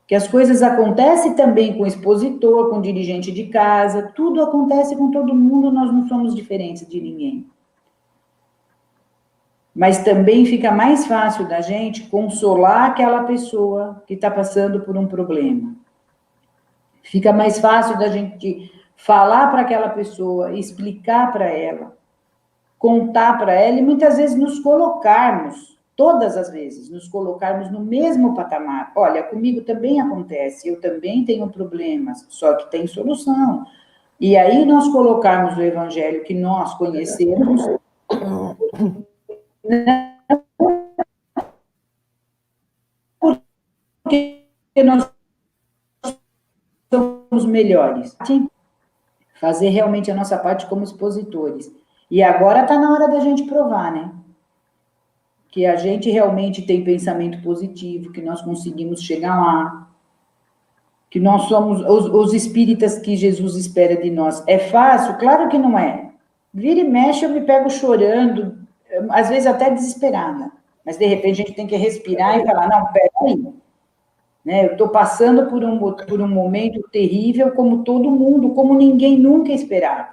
Que as coisas acontecem também com o expositor, com o dirigente de casa, tudo acontece com todo mundo, nós não somos diferentes de ninguém. Mas também fica mais fácil da gente consolar aquela pessoa que está passando por um problema. Fica mais fácil da gente falar para aquela pessoa, explicar para ela, contar para ela e muitas vezes nos colocarmos, todas as vezes, nos colocarmos no mesmo patamar. Olha, comigo também acontece, eu também tenho problemas, só que tem solução. E aí nós colocarmos o evangelho que nós conhecemos, porque nós somos melhores. Fazer realmente a nossa parte como expositores. E agora está na hora da gente provar, né? Que a gente realmente tem pensamento positivo, que nós conseguimos chegar lá, que nós somos os espíritas que Jesus espera de nós. É fácil? Claro que não é. Vira e mexe, eu me pego chorando, às vezes até desesperada. Mas, de repente, a gente tem que respirar e falar, não, peraí. Né? Eu estou passando por um momento terrível, como todo mundo, como ninguém nunca esperava.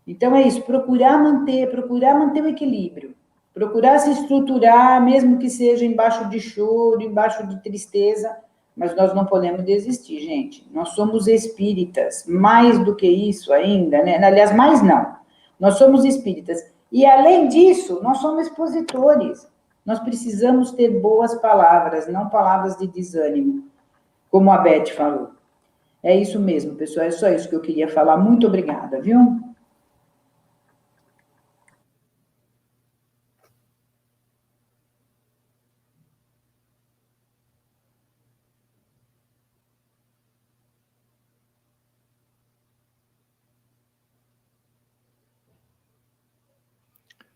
Então, é isso, procurar manter o equilíbrio. Procurar se estruturar, mesmo que seja embaixo de choro, embaixo de tristeza, mas nós não podemos desistir, gente. Nós somos espíritas, mais do que isso ainda, né? Aliás, mais não. Nós somos espíritas. E, além disso, nós somos expositores. Nós precisamos ter boas palavras, não palavras de desânimo, como a Beth falou. É isso mesmo, pessoal, é só isso que eu queria falar. Muito obrigada, viu?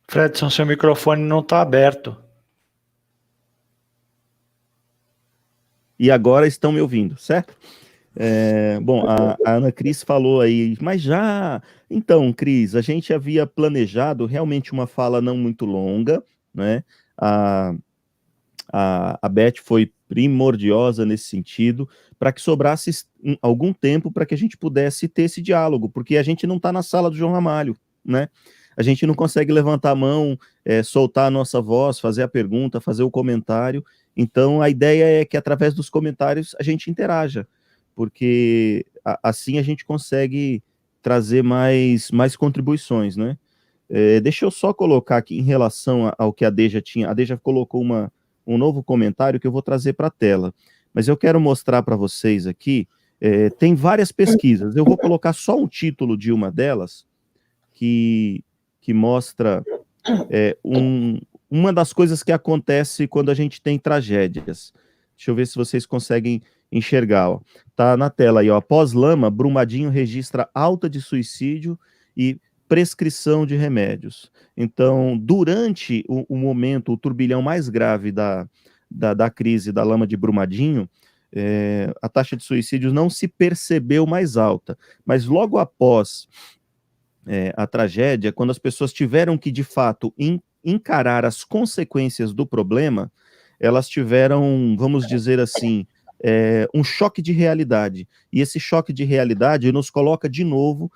Fredson, seu microfone não está aberto. E agora estão me ouvindo, certo? Bom, a Ana Cris falou aí, mas já... Então, Cris, a gente havia planejado realmente uma fala não muito longa, né? A Beth foi primordiosa nesse sentido, para que sobrasse algum tempo para que a gente pudesse ter esse diálogo, porque a gente não está na sala do João Ramalho, né? A gente não consegue levantar a mão, soltar a nossa voz, fazer a pergunta, fazer o comentário. Então, a ideia é que, através dos comentários, a gente interaja, porque assim a gente consegue trazer mais contribuições, né? Deixa eu só colocar aqui, em relação ao que a Deja tinha, a Deja colocou um novo comentário que eu vou trazer para a tela, mas eu quero mostrar para vocês aqui, tem várias pesquisas, eu vou colocar só um título de uma delas, que mostra uma das coisas que acontece quando a gente tem tragédias. Deixa eu ver se vocês conseguem enxergar. Ó. Tá na tela aí, ó. Após Lama, Brumadinho registra alta de suicídio e prescrição de remédios. Então, durante o momento, o turbilhão mais grave da crise da Lama de Brumadinho, a taxa de suicídios não se percebeu mais alta, mas logo após a tragédia, quando as pessoas tiveram que, de fato, encarar as consequências do problema, elas tiveram, vamos dizer assim, um choque de realidade. E esse choque de realidade nos coloca de novo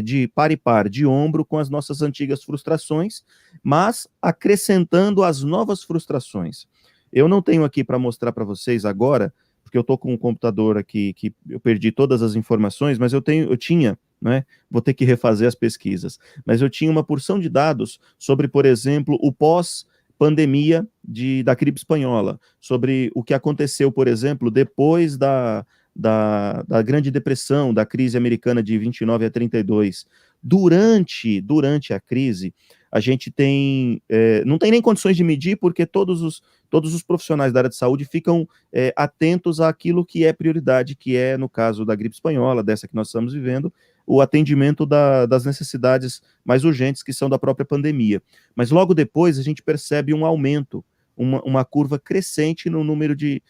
de par e par, de ombro com as nossas antigas frustrações, mas acrescentando as novas frustrações. Eu não tenho aqui para mostrar para vocês agora, porque eu estou com um computador aqui que eu perdi todas as informações, mas eu tinha, né, vou ter que refazer as pesquisas, mas eu tinha uma porção de dados sobre, por exemplo, o pós-pandemia da gripe espanhola, sobre o que aconteceu, por exemplo, depois da Grande Depressão, da crise americana de 29 a 32. Durante a crise, a gente não tem nem condições de medir, porque todos os profissionais da área de saúde ficam atentos àquilo que é prioridade, que é, no caso da gripe espanhola, dessa que nós estamos vivendo, o atendimento das necessidades mais urgentes, que são da própria pandemia. Mas logo depois a gente percebe um aumento, uma curva crescente no número de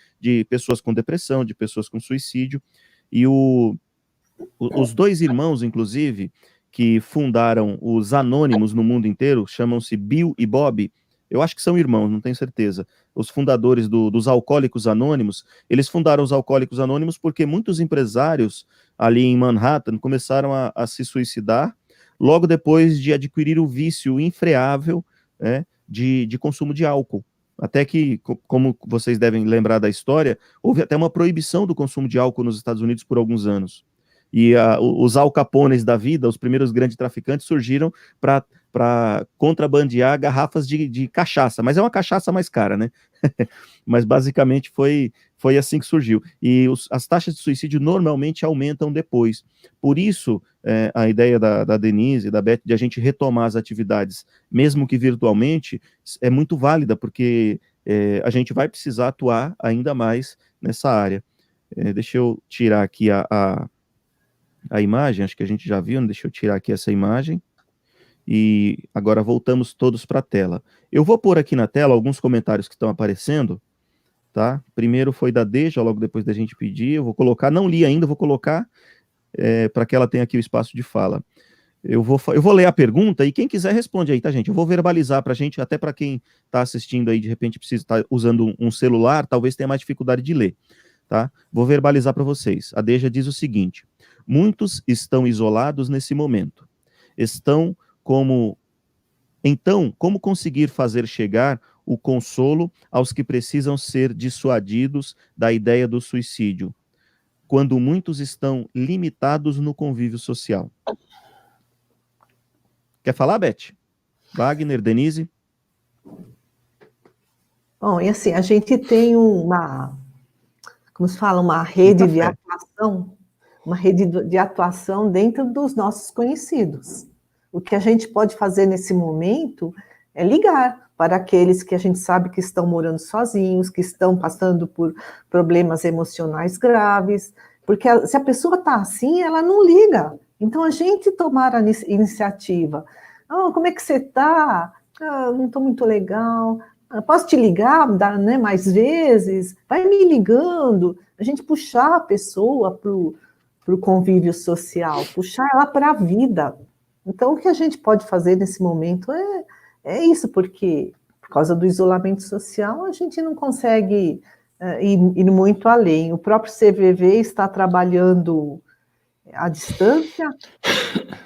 pessoas com depressão, de pessoas com suicídio, e os dois irmãos, inclusive, que fundaram os Anônimos no mundo inteiro, chamam-se Bill e Bob, eu acho que são irmãos, não tenho certeza, os fundadores dos Alcoólicos Anônimos. Eles fundaram os Alcoólicos Anônimos porque muitos empresários ali em Manhattan começaram a se suicidar logo depois de adquirir o vício infreável, né, de consumo de álcool. Até que, como vocês devem lembrar da história, houve até uma proibição do consumo de álcool nos Estados Unidos por alguns anos. E os Al Capones da vida, os primeiros grandes traficantes, surgiram para contrabandear garrafas de cachaça, mas é uma cachaça mais cara, né? Mas basicamente foi assim que surgiu. E as taxas de suicídio normalmente aumentam depois. Por isso, a ideia da Denise e da Beth de a gente retomar as atividades, mesmo que virtualmente, é muito válida, porque a gente vai precisar atuar ainda mais nessa área. Deixa eu tirar aqui a imagem, acho que a gente já viu, deixa eu tirar aqui essa imagem, e agora voltamos todos para a tela. Eu vou pôr aqui na tela alguns comentários que estão aparecendo, tá? Primeiro foi da Deja, logo depois da gente pedir, eu vou colocar, não li ainda, vou colocar para que ela tenha aqui o espaço de fala. Eu vou ler a pergunta e quem quiser responde aí, tá, gente? Eu vou verbalizar para a gente, até para quem está assistindo aí, de repente precisa estar usando um celular, talvez tenha mais dificuldade de ler, tá? Vou verbalizar para vocês. A Deja diz o seguinte: muitos estão isolados nesse momento. Então, como conseguir fazer chegar o consolo aos que precisam ser dissuadidos da ideia do suicídio, quando muitos estão limitados no convívio social? Quer falar, Beth? Wagner, Denise? Bom, e assim, a gente tem como se fala, uma rede de atuação dentro dos nossos conhecidos. O que a gente pode fazer nesse momento é ligar para aqueles que a gente sabe que estão morando sozinhos, que estão passando por problemas emocionais graves, porque se a pessoa está assim, ela não liga. Então, a gente tomar a iniciativa. Como é que você está? Não estou muito legal. Posso te ligar, né, mais vezes? Vai me ligando. A gente puxar a pessoa para o convívio social, puxar ela para a vida. Então, o que a gente pode fazer nesse momento é isso, porque por causa do isolamento social, a gente não consegue ir muito além. O próprio CVV está trabalhando à distância,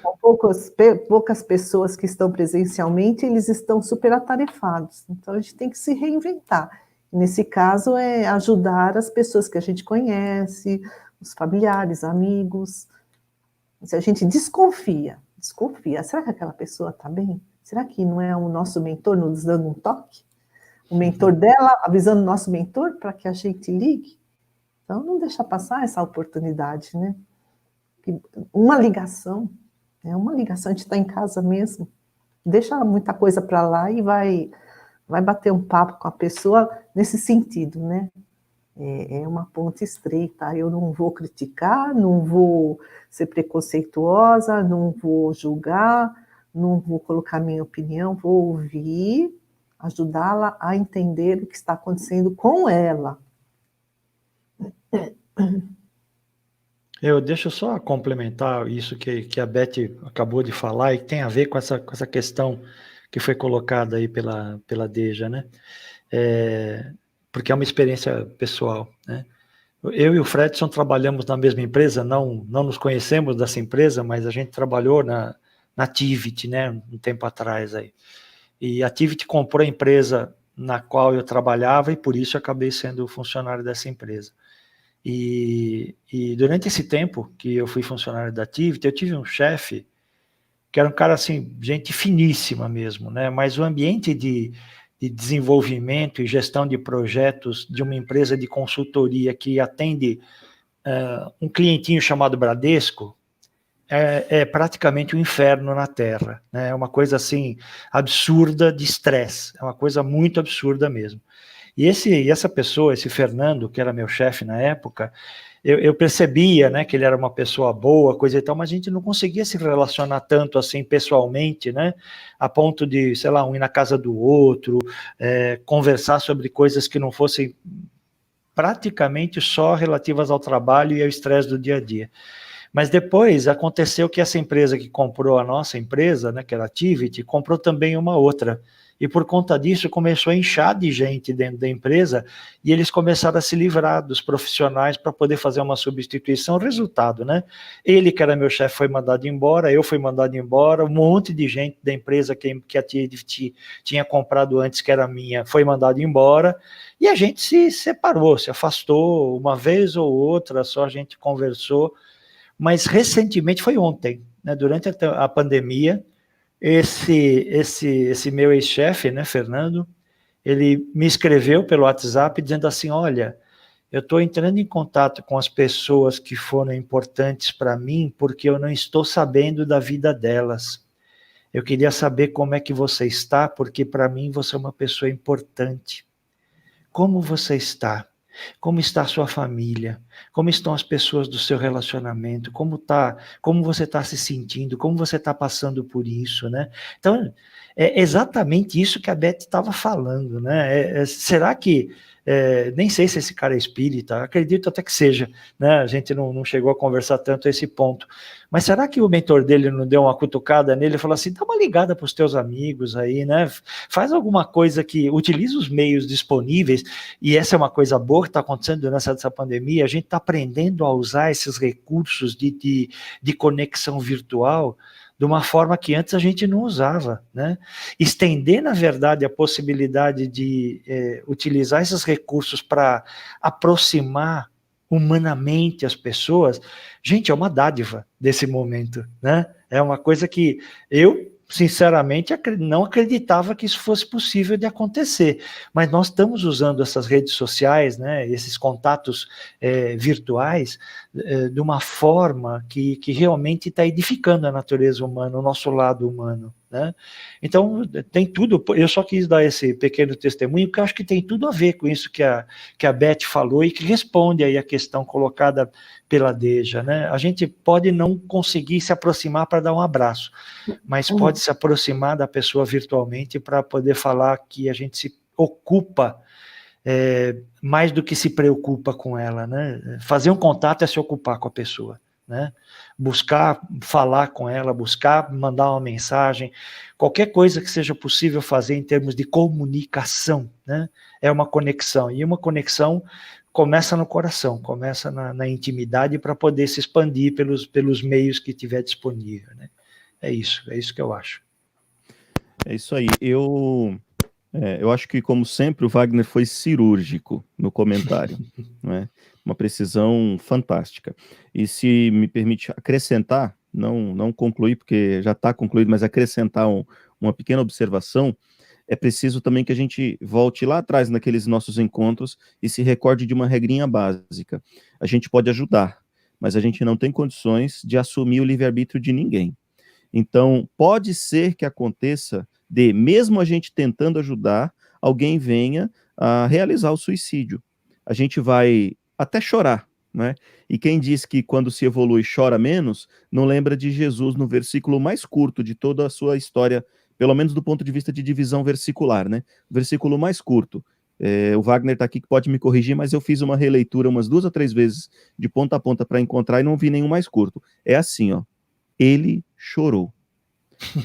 com poucas pessoas que estão presencialmente, eles estão super atarefados. Então, a gente tem que se reinventar. Nesse caso, é ajudar as pessoas que a gente conhece, os familiares, amigos. Se a gente desconfia, será que aquela pessoa está bem? Será que não é o nosso mentor nos dando um toque? O mentor dela avisando o nosso mentor para que a gente ligue? Então, não deixa passar essa oportunidade, né? Uma ligação, a gente está em casa mesmo, deixa muita coisa para lá e vai bater um papo com a pessoa nesse sentido, né? É uma ponte estreita, eu não vou criticar, não vou ser preconceituosa, não vou julgar, não vou colocar minha opinião, vou ouvir, ajudá-la a entender o que está acontecendo com ela. Deixa eu só complementar isso que a Beth acabou de falar e que tem a ver com essa questão que foi colocada aí pela Deja, né? Porque é uma experiência pessoal, né? Eu e o Fredson trabalhamos na mesma empresa, não nos conhecemos dessa empresa, mas a gente trabalhou na Tivit, né, um tempo atrás aí. E a Tivit comprou a empresa na qual eu trabalhava e por isso eu acabei sendo funcionário dessa empresa. E durante esse tempo que eu fui funcionário da Tivit, eu tive um chefe que era um cara, assim, gente finíssima mesmo, né? Mas o ambiente de desenvolvimento e gestão de projetos de uma empresa de consultoria que atende um clientinho chamado Bradesco, é praticamente um inferno na Terra, né? É uma coisa, assim, absurda de estresse, é uma coisa muito absurda mesmo. E essa pessoa, esse Fernando, que era meu chefe na época, eu percebia, né, que ele era uma pessoa boa, coisa e tal, mas a gente não conseguia se relacionar tanto assim pessoalmente, né, a ponto de, sei lá, um ir na casa do outro, conversar sobre coisas que não fossem praticamente só relativas ao trabalho e ao estresse do dia a dia. Mas depois aconteceu que essa empresa que comprou a nossa empresa, né, que era a Tivit, comprou também uma outra. E por conta disso começou a inchar de gente dentro da empresa e eles começaram a se livrar dos profissionais para poder fazer uma substituição. Resultado, né? Ele, que era meu chefe, foi mandado embora, eu fui mandado embora, um monte de gente da empresa que a Tivit tinha comprado antes, que era minha, foi mandado embora e a gente se separou, se afastou uma vez ou outra, só a gente conversou. Mas recentemente, foi ontem, né, durante a pandemia, esse meu ex-chefe, né, Fernando, ele me escreveu pelo WhatsApp dizendo assim, olha, eu estou entrando em contato com as pessoas que foram importantes para mim porque eu não estou sabendo da vida delas. Eu queria saber como é que você está, porque para mim você é uma pessoa importante. Como você está? Como está a sua família? Como estão as pessoas do seu relacionamento? Como você está se sentindo? Como você está passando por isso, né? Então, é exatamente isso que a Beth estava falando, né? Será que nem sei se esse cara é espírita, acredito até que seja, né? A gente não chegou a conversar tanto a esse ponto. Mas será que o mentor dele não deu uma cutucada nele e falou assim, dá uma ligada para os teus amigos aí, né? Faz alguma coisa que utilize os meios disponíveis, e essa é uma coisa boa que está acontecendo durante essa pandemia, a gente está aprendendo a usar esses recursos de conexão virtual de uma forma que antes a gente não usava, né? Estender, na verdade, a possibilidade de utilizar esses recursos para aproximar humanamente as pessoas, gente, é uma dádiva desse momento, né? É uma coisa que eu, sinceramente, não acreditava que isso fosse possível de acontecer, mas nós estamos usando essas redes sociais, né, esses contatos virtuais, de uma forma que realmente está edificando a natureza humana, o nosso lado humano, né? Então, tem tudo, eu só quis dar esse pequeno testemunho, porque eu acho que tem tudo a ver com isso que a Beth falou e que responde aí a questão colocada pela Deja, né? A gente pode não conseguir se aproximar para dar um abraço, mas pode se aproximar da pessoa virtualmente para poder falar que a gente se ocupa mais do que se preocupa com ela, né? Fazer um contato é se ocupar com a pessoa, né? Buscar falar com ela, buscar mandar uma mensagem, qualquer coisa que seja possível fazer em termos de comunicação, né? É uma conexão, e uma conexão começa no coração, começa na intimidade para poder se expandir pelos meios que tiver disponível, né? É isso que eu acho. É isso aí. Eu acho que, como sempre, o Wagner foi cirúrgico no comentário, né? Uma precisão fantástica. E se me permite acrescentar, não concluir, porque já está concluído, mas acrescentar uma pequena observação, é preciso também que a gente volte lá atrás naqueles nossos encontros e se recorde de uma regrinha básica. A gente pode ajudar, mas a gente não tem condições de assumir o livre-arbítrio de ninguém. Então, pode ser que aconteça mesmo a gente tentando ajudar, alguém venha a realizar o suicídio. A gente vai até chorar, né? E quem diz que quando se evolui chora menos, não lembra de Jesus no versículo mais curto de toda a sua história, pelo menos do ponto de vista de divisão versicular, né? O versículo mais curto. O Wagner está aqui que pode me corrigir, mas eu fiz uma releitura umas 2 ou 3 vezes de ponta a ponta para encontrar e não vi nenhum mais curto. É assim, ó. Ele chorou.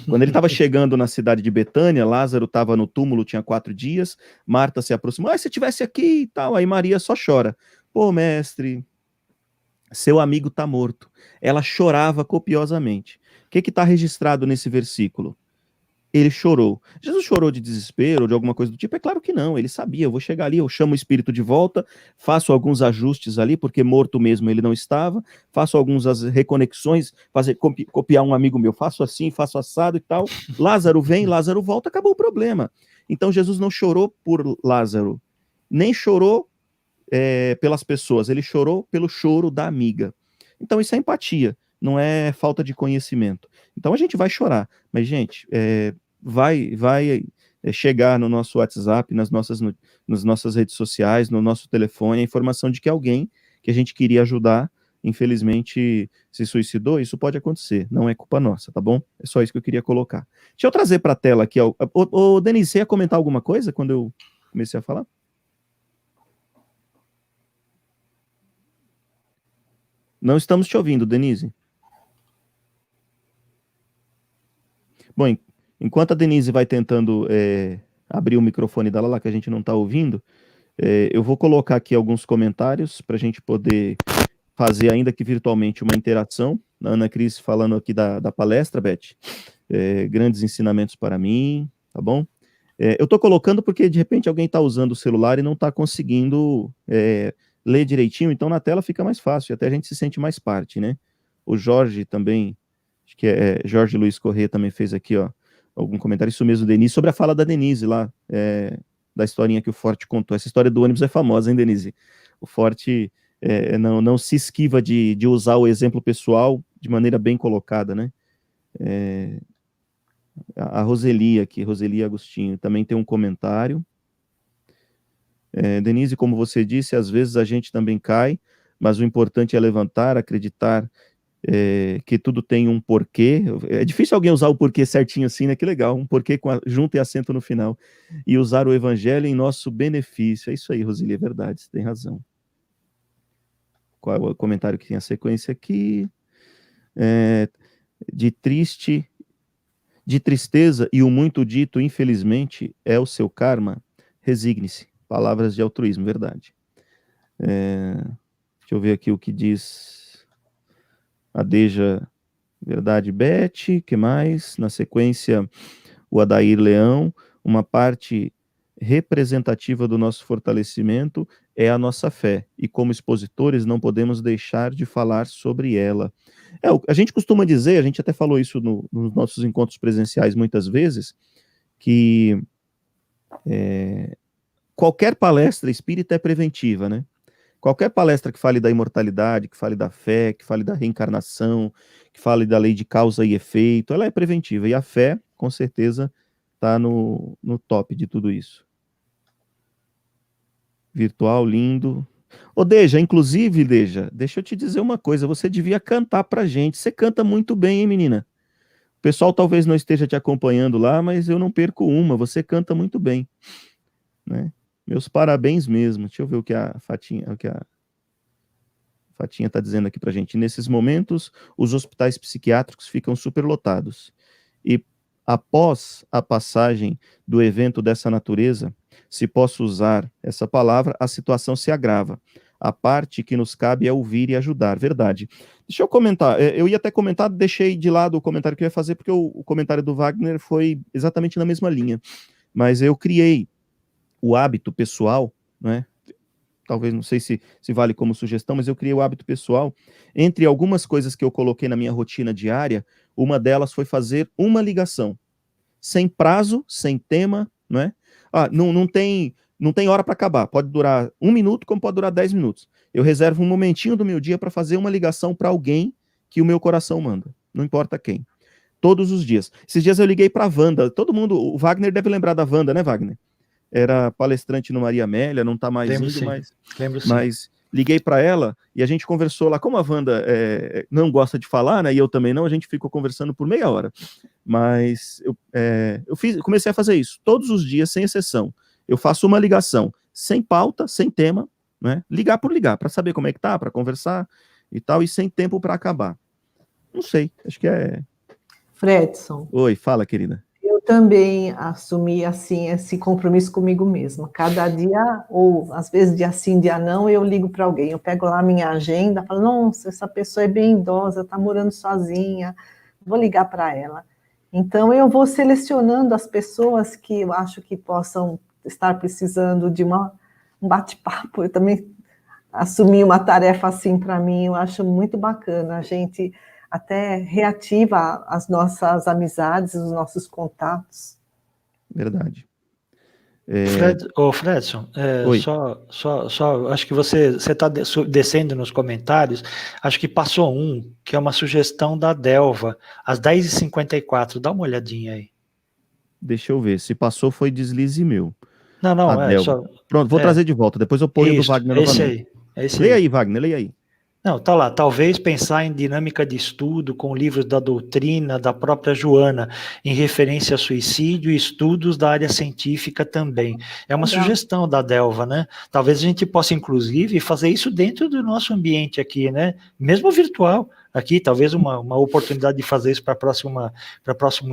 Quando ele estava chegando na cidade de Betânia, Lázaro estava no túmulo, tinha 4 dias, Marta se aproximou, se eu estivesse aqui e tal, aí Maria só chora. Pô, mestre, seu amigo está morto. Ela chorava copiosamente. O que está registrado nesse versículo? ele chorou. Jesus chorou de desespero ou de alguma coisa do tipo? É claro que não, ele sabia, eu vou chegar ali, eu chamo o espírito de volta, faço alguns ajustes ali, porque morto mesmo ele não estava, faço algumas reconexões, copiar um amigo meu, faço assim, faço assado e tal, Lázaro vem, Lázaro volta, acabou o problema. Então Jesus não chorou por Lázaro, nem chorou pelas pessoas, ele chorou pelo choro da amiga. Então isso é empatia, não é falta de conhecimento. Então a gente vai chorar, mas gente, vai chegar no nosso WhatsApp, nas nossas redes sociais, no nosso telefone, a informação de que alguém que a gente queria ajudar, infelizmente se suicidou. Isso pode acontecer, não é culpa nossa, tá bom? É só isso que eu queria colocar. Deixa eu trazer para a tela aqui. Ô, Denise, você ia comentar alguma coisa quando eu comecei a falar? Não estamos te ouvindo, Denise. Bom, enquanto a Denise vai tentando abrir o microfone dela lá, que a gente não está ouvindo, eu vou colocar aqui alguns comentários para a gente poder fazer, ainda que virtualmente, uma interação. A Ana Cris falando aqui da palestra, Beth. Grandes ensinamentos para mim, tá bom? Eu estou colocando porque, de repente, alguém está usando o celular e não está conseguindo ler direitinho, então na tela fica mais fácil, até a gente se sente mais parte, né? O Jorge também, acho que Jorge Luiz Corrêa também fez aqui, ó, algum comentário, isso mesmo, Denise, sobre a fala da Denise lá, da historinha que o Forte contou. Essa história do ônibus é famosa, hein, Denise? O Forte não se esquiva de usar o exemplo pessoal de maneira bem colocada, né? A Roseli aqui, Roseli Agostinho, também tem um comentário. Denise, como você disse, às vezes a gente também cai, mas o importante é levantar, acreditar que tudo tem um porquê. É difícil alguém usar o porquê certinho assim, né? Que legal, um porquê junto e acento no final. E usar o evangelho em nosso benefício. É isso aí, Roseli, é verdade, você tem razão. Qual é o comentário que tem a sequência aqui? De tristeza e o muito dito, infelizmente, é o seu karma. Resigne-se. Palavras de altruísmo, verdade. Deixa eu ver aqui o que diz a Deja, verdade, Beth, que mais? Na sequência, o Adair Leão, uma parte representativa do nosso fortalecimento é a nossa fé, e como expositores não podemos deixar de falar sobre ela. A gente costuma dizer, a gente até falou isso nos nossos encontros presenciais muitas vezes, que qualquer palestra espírita é preventiva, né? Qualquer palestra que fale da imortalidade, que fale da fé, que fale da reencarnação, que fale da lei de causa e efeito, ela é preventiva. E a fé, com certeza, está no top de tudo isso. Virtual, lindo. Ô, Deja, inclusive, Deja, deixa eu te dizer uma coisa, você devia cantar pra gente. Você canta muito bem, hein, menina? O pessoal talvez não esteja te acompanhando lá, mas eu não perco uma, você canta muito bem, né? Meus parabéns mesmo. Deixa eu ver o que a Fatinha está dizendo aqui para a gente. Nesses momentos, os hospitais psiquiátricos ficam superlotados. E após a passagem do evento dessa natureza, se posso usar essa palavra, a situação se agrava. A parte que nos cabe é ouvir e ajudar. Verdade. Deixa eu comentar. Eu ia até comentar, deixei de lado o comentário que eu ia fazer, porque o comentário do Wagner foi exatamente na mesma linha. Mas eu criei o hábito pessoal, né? Talvez, não sei se vale como sugestão, mas eu criei o hábito pessoal. Entre algumas coisas que eu coloquei na minha rotina diária, uma delas foi fazer uma ligação. Sem prazo, sem tema, né? Não tem hora para acabar. Pode durar 1 minuto, como pode durar 10 minutos. Eu reservo um momentinho do meu dia para fazer uma ligação para alguém que o meu coração manda. Não importa quem. Todos os dias. Esses dias eu liguei para a Wanda. Todo mundo, o Wagner deve lembrar da Wanda, né, Wagner? Era palestrante no Maria Amélia, não está mais Lembro, indo, Lembro, sim. mas liguei para ela e a gente conversou lá. Como a Wanda não gosta de falar, né, e eu também não, a gente ficou conversando por meia hora. Mas comecei a fazer isso todos os dias, sem exceção. Eu faço uma ligação, sem pauta, sem tema, né, ligar por ligar, para saber como é que tá, para conversar e tal, e sem tempo para acabar. Não sei, acho que é... Fredson. Oi, fala, querida. Eu também assumi, assim, esse compromisso comigo mesma. Cada dia, ou às vezes dia sim, dia não, eu ligo para alguém. Eu pego lá minha agenda, falo, nossa, essa pessoa é bem idosa, está morando sozinha, vou ligar para ela. Então, eu vou selecionando as pessoas que eu acho que possam estar precisando de um bate-papo. Eu também assumi uma tarefa assim para mim, eu acho muito bacana. A gente até reativa as nossas amizades, os nossos contatos. Verdade. Fredson, Oi. acho que você está descendo nos comentários, acho que passou que é uma sugestão da Delva, às 10h54, dá uma olhadinha aí. Deixa eu ver, se passou foi deslize meu. Não, Pronto, vou trazer de volta, depois eu ponho do Wagner novamente. Leia aí, Wagner, leia aí. Não, tá lá, talvez pensar em dinâmica de estudo com livros da doutrina da própria Joana, em referência a suicídio e estudos da área científica também. É uma sugestão da Delva, né? Talvez a gente possa, inclusive, fazer isso dentro do nosso ambiente aqui, né? Mesmo virtual, aqui, talvez uma oportunidade de fazer isso para próximo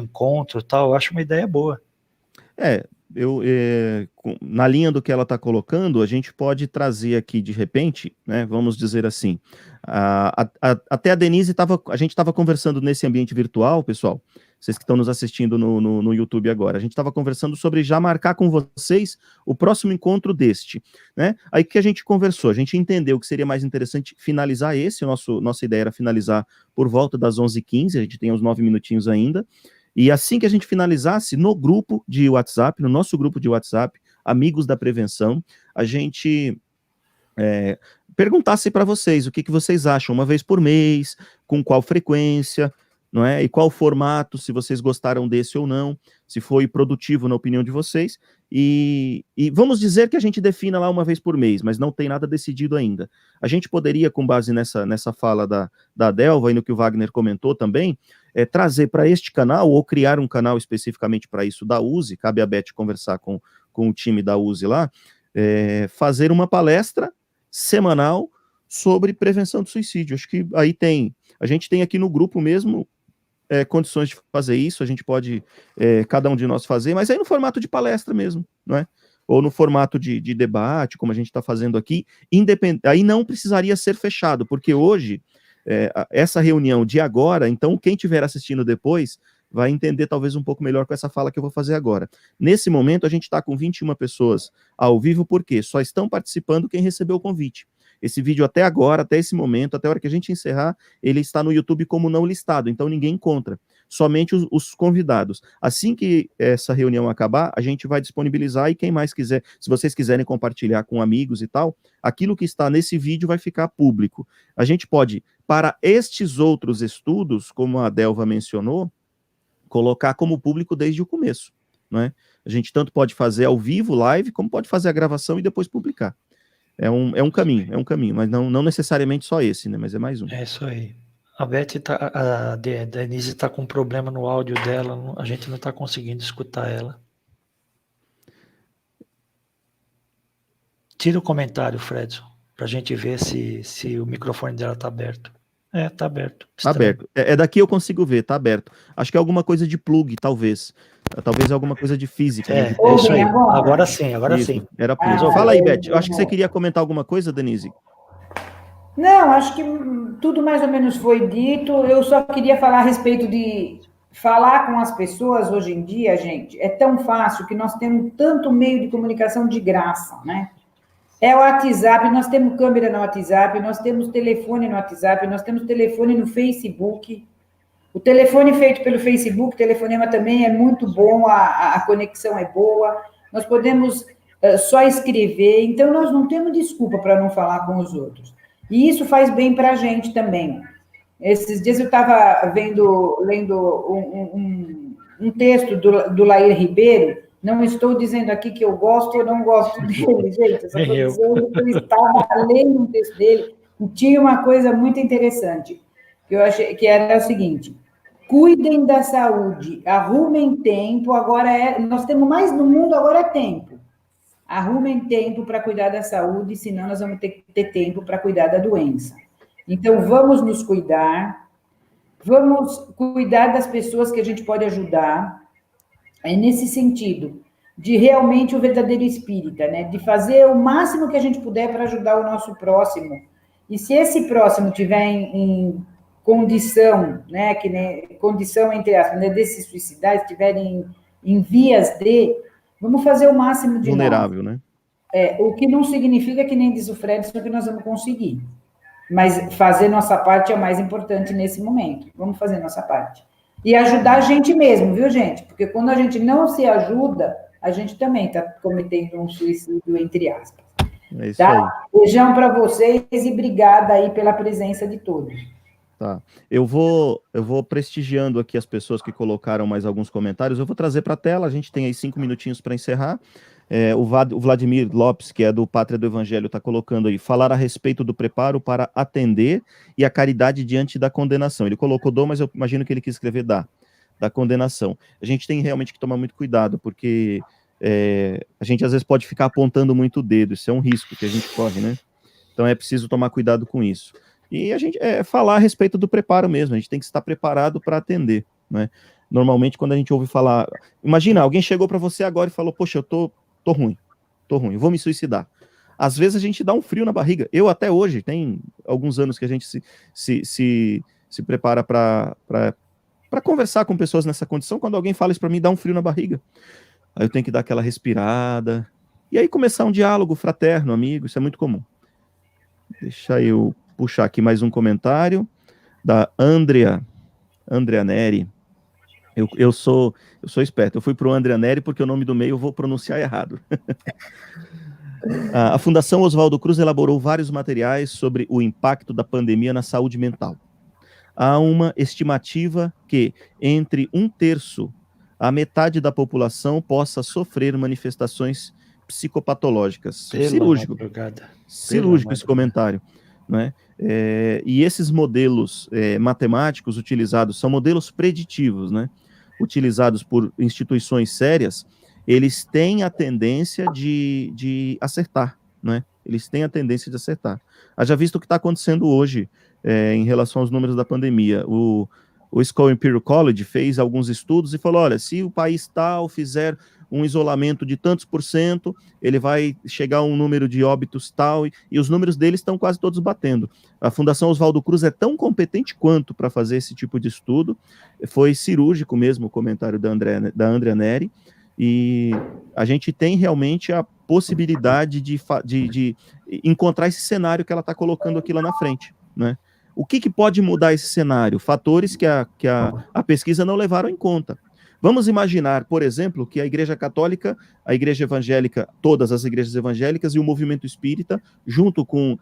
encontro, tal. Eu acho uma ideia boa. Na linha do que ela está colocando, a gente pode trazer aqui de repente, né, vamos dizer assim, até a Denise a gente estava conversando nesse ambiente virtual, pessoal, vocês que estão nos assistindo no YouTube agora, a gente estava conversando sobre já marcar com vocês o próximo encontro deste, né, aí que a gente conversou, a gente entendeu que seria mais interessante finalizar nossa ideia era finalizar por volta das 11h15, a gente tem uns 9 minutinhos ainda. E assim que a gente finalizasse, no grupo de WhatsApp, no nosso grupo de WhatsApp, Amigos da Prevenção, a gente perguntasse para vocês o que vocês acham, uma vez por mês, com qual frequência, não é? E qual formato, se vocês gostaram desse ou não, se foi produtivo na opinião de vocês. E vamos dizer que a gente defina lá uma vez por mês, mas não tem nada decidido ainda. A gente poderia, com base nessa fala da Delva e no que o Wagner comentou também, trazer para este canal, ou criar um canal especificamente para isso da USE, cabe a Beth conversar com o time da USE lá, fazer uma palestra semanal sobre prevenção do suicídio. Acho que aí a gente tem aqui no grupo mesmo condições de fazer isso, a gente pode, cada um de nós fazer, mas aí no formato de palestra mesmo, não é? Ou no formato de debate, como a gente está fazendo aqui, aí não precisaria ser fechado, porque hoje, essa reunião de agora, então quem estiver assistindo depois, vai entender talvez um pouco melhor com essa fala que eu vou fazer agora. Nesse momento, a gente está com 21 pessoas ao vivo, porque só estão participando quem recebeu o convite. Esse vídeo até agora, até esse momento, até a hora que a gente encerrar, ele está no YouTube como não listado, então ninguém encontra, somente os convidados. Assim que essa reunião acabar, a gente vai disponibilizar e quem mais quiser, se vocês quiserem compartilhar com amigos e tal, aquilo que está nesse vídeo vai ficar público. A gente pode, para estes outros estudos, como a Delva mencionou, colocar como público desde o começo, não é? A gente tanto pode fazer ao vivo, live, como pode fazer a gravação e depois publicar. É um caminho, mas não necessariamente só esse, né? Mas é mais um. É isso aí. A Denise está com um problema no áudio dela, a gente não está conseguindo escutar ela. Tira o comentário, Fredson, para a gente ver se o microfone dela está aberto. Tá aberto. Estranho. Aberto. Daqui eu consigo ver, tá aberto. Acho que é alguma coisa de plug, talvez. Talvez alguma coisa de física. Né? É isso aí. Agora sim. Era plug. Fala aí, Beth. Eu acho que você queria comentar alguma coisa, Denise. Não, acho que tudo mais ou menos foi dito. Eu só queria falar a respeito de falar com as pessoas hoje em dia, gente. É tão fácil que nós temos tanto meio de comunicação de graça, né? É o WhatsApp, nós temos câmera no WhatsApp, nós temos telefone no WhatsApp, nós temos telefone no Facebook. O telefone feito pelo Facebook, telefonema também é muito bom, a conexão é boa, nós podemos só escrever, então nós não temos desculpa para não falar com os outros. E isso faz bem para a gente também. Esses dias eu estava lendo um texto do Lair Ribeiro. Não estou dizendo aqui que eu gosto ou não gosto dele, gente. Eu só estou dizendo que eu estava lendo um texto dele e tinha uma coisa muito interessante, que eu achei que era o seguinte: cuidem da saúde, arrumem tempo, nós temos mais no mundo, agora é tempo. Arrumem tempo para cuidar da saúde, senão nós vamos ter que ter tempo para cuidar da doença. Então, vamos nos cuidar, vamos cuidar das pessoas que a gente pode ajudar, nesse sentido, de realmente o verdadeiro espírita, né? De fazer o máximo que a gente puder para ajudar o nosso próximo. E se esse próximo estiver em condição, né, que nem, condição entre aspas, né, de se suicidar, estiverem em vias de, vamos fazer o máximo de vulnerável, né? O que não significa que nem diz o Fredson que nós vamos conseguir. Mas fazer nossa parte é o mais importante nesse momento. Vamos fazer nossa parte. E ajudar a gente mesmo, viu, gente? Porque quando a gente não se ajuda, a gente também está cometendo um suicídio, entre aspas. É isso tá? aí. Beijão para vocês e obrigada aí pela presença de todos. Tá. Eu vou prestigiando aqui as pessoas que colocaram mais alguns comentários. Eu vou trazer para a tela, a gente tem aí 5 minutinhos para encerrar. O Vladimir Lopes, que é do Pátria do Evangelho, está colocando aí, falar a respeito do preparo para atender e a caridade diante da condenação. Ele colocou dor, mas eu imagino que ele quis escrever da condenação. A gente tem realmente que tomar muito cuidado, porque a gente às vezes pode ficar apontando muito o dedo, isso é um risco que a gente corre, né? Então é preciso tomar cuidado com isso. E a gente falar a respeito do preparo mesmo, a gente tem que estar preparado para atender, né? Normalmente, quando a gente ouve falar... Imagina, alguém chegou para você agora e falou, poxa, eu tô ruim, vou me suicidar. Às vezes a gente dá um frio na barriga. Eu até hoje, tem alguns anos que a gente se prepara para conversar com pessoas nessa condição, quando alguém fala isso para mim, dá um frio na barriga. Aí eu tenho que dar aquela respirada, e aí começar um diálogo fraterno, amigo, isso é muito comum. Deixa eu puxar aqui mais um comentário da Andrea Neri. Eu sou esperto, eu fui para o Andrea Neri porque o nome do meio eu vou pronunciar errado. A Fundação Oswaldo Cruz elaborou vários materiais sobre o impacto da pandemia na saúde mental. Há uma estimativa que entre 1/3 a metade da população possa sofrer manifestações psicopatológicas. Cirúrgico esse comentário, né? E esses modelos matemáticos utilizados são modelos preditivos, né? Utilizados por instituições sérias, eles têm a tendência de acertar, né? Eles têm a tendência de acertar. Haja visto o que está acontecendo hoje em relação aos números da pandemia. O School Imperial College fez alguns estudos e falou, olha, se o país tal fizer um isolamento de tantos %, ele vai chegar a um número de óbitos tal, e os números deles estão quase todos batendo. A Fundação Oswaldo Cruz é tão competente quanto para fazer esse tipo de estudo, foi cirúrgico mesmo o comentário da Andrea Neri, e a gente tem realmente a possibilidade de encontrar esse cenário que ela está colocando aqui lá na frente, né? O que pode mudar esse cenário? Fatores que a pesquisa não levaram em conta. Vamos imaginar, por exemplo, que a Igreja Católica, a Igreja Evangélica, todas as igrejas evangélicas e o movimento espírita, junto com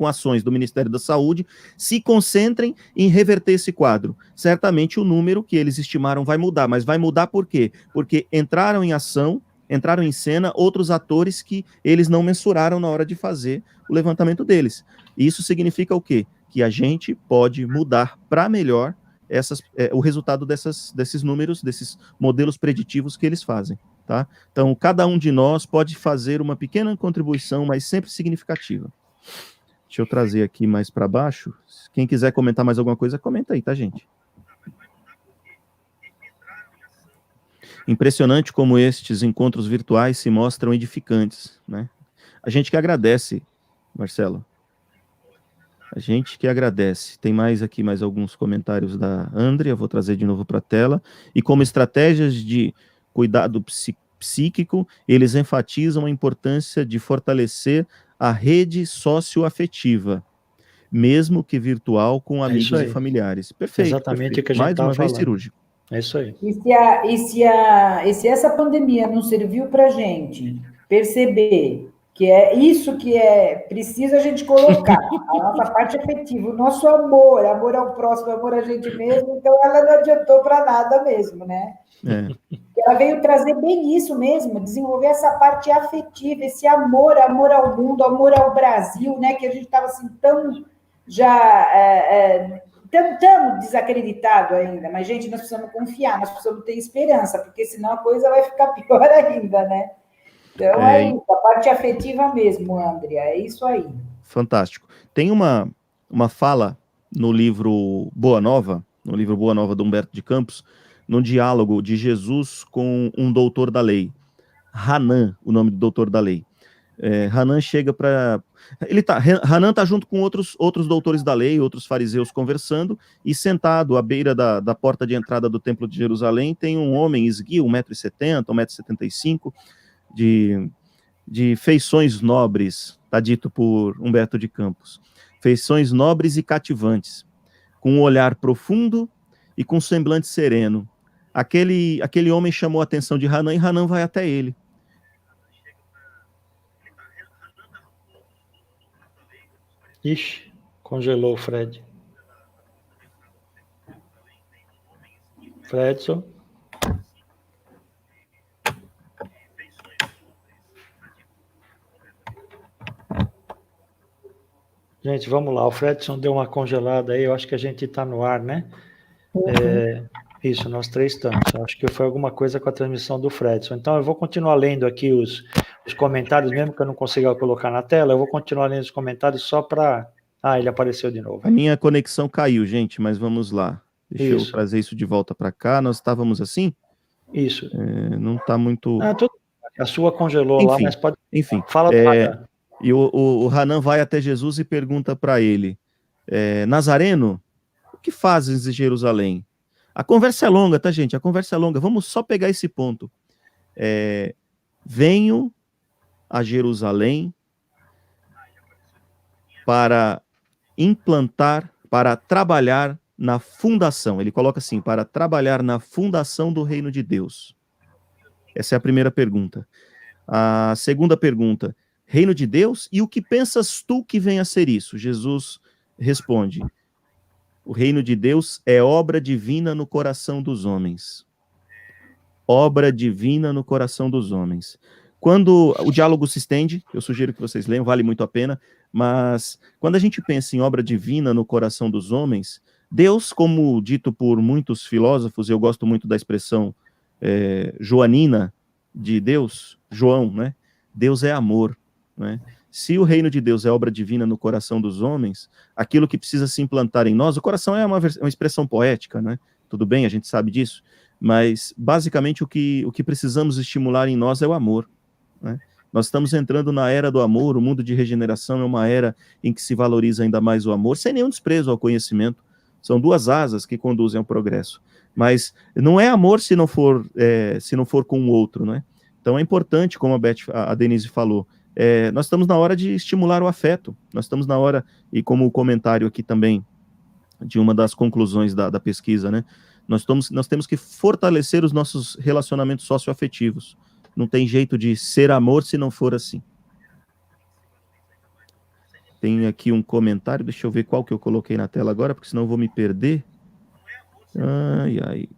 ações do Ministério da Saúde, se concentrem em reverter esse quadro. Certamente o número que eles estimaram vai mudar, mas vai mudar por quê? Porque entraram em ação, entraram em cena outros atores que eles não mensuraram na hora de fazer o levantamento deles. E isso significa o quê? Que a gente pode mudar para melhor o resultado desses números, desses modelos preditivos que eles fazem, tá? Então, cada um de nós pode fazer uma pequena contribuição, mas sempre significativa. Deixa eu trazer aqui mais para baixo. Quem quiser comentar mais alguma coisa, comenta aí, tá, gente? Impressionante como estes encontros virtuais se mostram edificantes, né? A gente que agradece, Marcelo. A gente que agradece. Tem mais alguns comentários da Andrea, vou trazer de novo para a tela. E como estratégias de cuidado psíquico, eles enfatizam a importância de fortalecer a rede socioafetiva, mesmo que virtual, com amigos e familiares. Perfeito. Exatamente perfeito. O que a gente mais uma vez falando. Cirúrgico. É isso aí. E se essa pandemia não serviu para a gente perceber que é isso que preciso a gente colocar, a nossa parte afetiva, o nosso amor ao próximo, amor a gente mesmo, então ela não adiantou para nada mesmo, né? Ela veio trazer bem isso mesmo, desenvolver essa parte afetiva, esse amor ao mundo, amor ao Brasil, né? Que a gente estava assim tão já... Estamos desacreditados ainda, mas, gente, nós precisamos confiar, nós precisamos ter esperança, porque senão a coisa vai ficar pior ainda, né? Então, é isso, a parte afetiva mesmo, Andrea, é isso aí. Fantástico. Tem uma fala no livro Boa Nova do Humberto de Campos, no diálogo de Jesus com um doutor da lei. Hanan, o nome do doutor da lei. Hanan chega para... Hanan está junto com outros doutores da lei, outros fariseus conversando, e sentado à beira da porta de entrada do Templo de Jerusalém tem um homem esguio, 1,70 m, 1,75 m, de feições nobres, está dito por Humberto de Campos, feições nobres e cativantes, com um olhar profundo e com um semblante sereno. Aquele homem chamou a atenção de Hanan, e Hanan vai até ele. Ixi, congelou o Fred. Fredson. Gente, vamos lá. O Fredson deu uma congelada aí. Eu acho que a gente está no ar, né? Isso, nós três estamos. Acho que foi alguma coisa com a transmissão do Fredson. Então, eu vou continuar lendo aqui os comentários, mesmo que eu não consiga colocar na tela, eu vou continuar lendo os comentários só para... Ah, ele apareceu de novo. A minha conexão caiu, gente, mas vamos lá. Deixa eu trazer isso de volta para cá. Nós estávamos assim? Isso. Não está muito... A sua congelou. Enfim, lá, mas pode... Enfim. Fala do Hanan. E o Hanan vai até Jesus e pergunta para ele, Nazareno, o que fazes em Jerusalém? A conversa é longa, tá, gente? A conversa é longa. Vamos só pegar esse ponto. Venho a Jerusalém para implantar, para trabalhar na fundação. Ele coloca assim, para trabalhar na fundação do reino de Deus. Essa é a primeira pergunta. A segunda pergunta, reino de Deus, e o que pensas tu que venha a ser isso? Jesus responde, o reino de Deus é obra divina no coração dos homens. Obra divina no coração dos homens. Quando o diálogo se estende, eu sugiro que vocês leiam, vale muito a pena, mas quando a gente pensa em obra divina no coração dos homens, Deus, como dito por muitos filósofos, eu gosto muito da expressão joanina de Deus, João, né? Deus é amor, né? Se o reino de Deus é obra divina no coração dos homens, aquilo que precisa se implantar em nós, o coração é uma expressão poética, né? Tudo bem, a gente sabe disso, mas basicamente o que precisamos estimular em nós é o amor, né? Nós estamos entrando na era do amor, o mundo de regeneração é uma era em que se valoriza ainda mais o amor, sem nenhum desprezo ao conhecimento. São duas asas que conduzem ao progresso. Mas não é amor se não for com o outro, né? Então é importante, como a Denise falou, nós estamos na hora de estimular o afeto, nós estamos na hora, e como o comentário aqui também, de uma das conclusões da pesquisa, né? Nós temos que fortalecer os nossos relacionamentos socioafetivos. Não tem jeito de ser amor se não for assim. Tem aqui um comentário, deixa eu ver qual que eu coloquei na tela agora, porque senão eu vou me perder.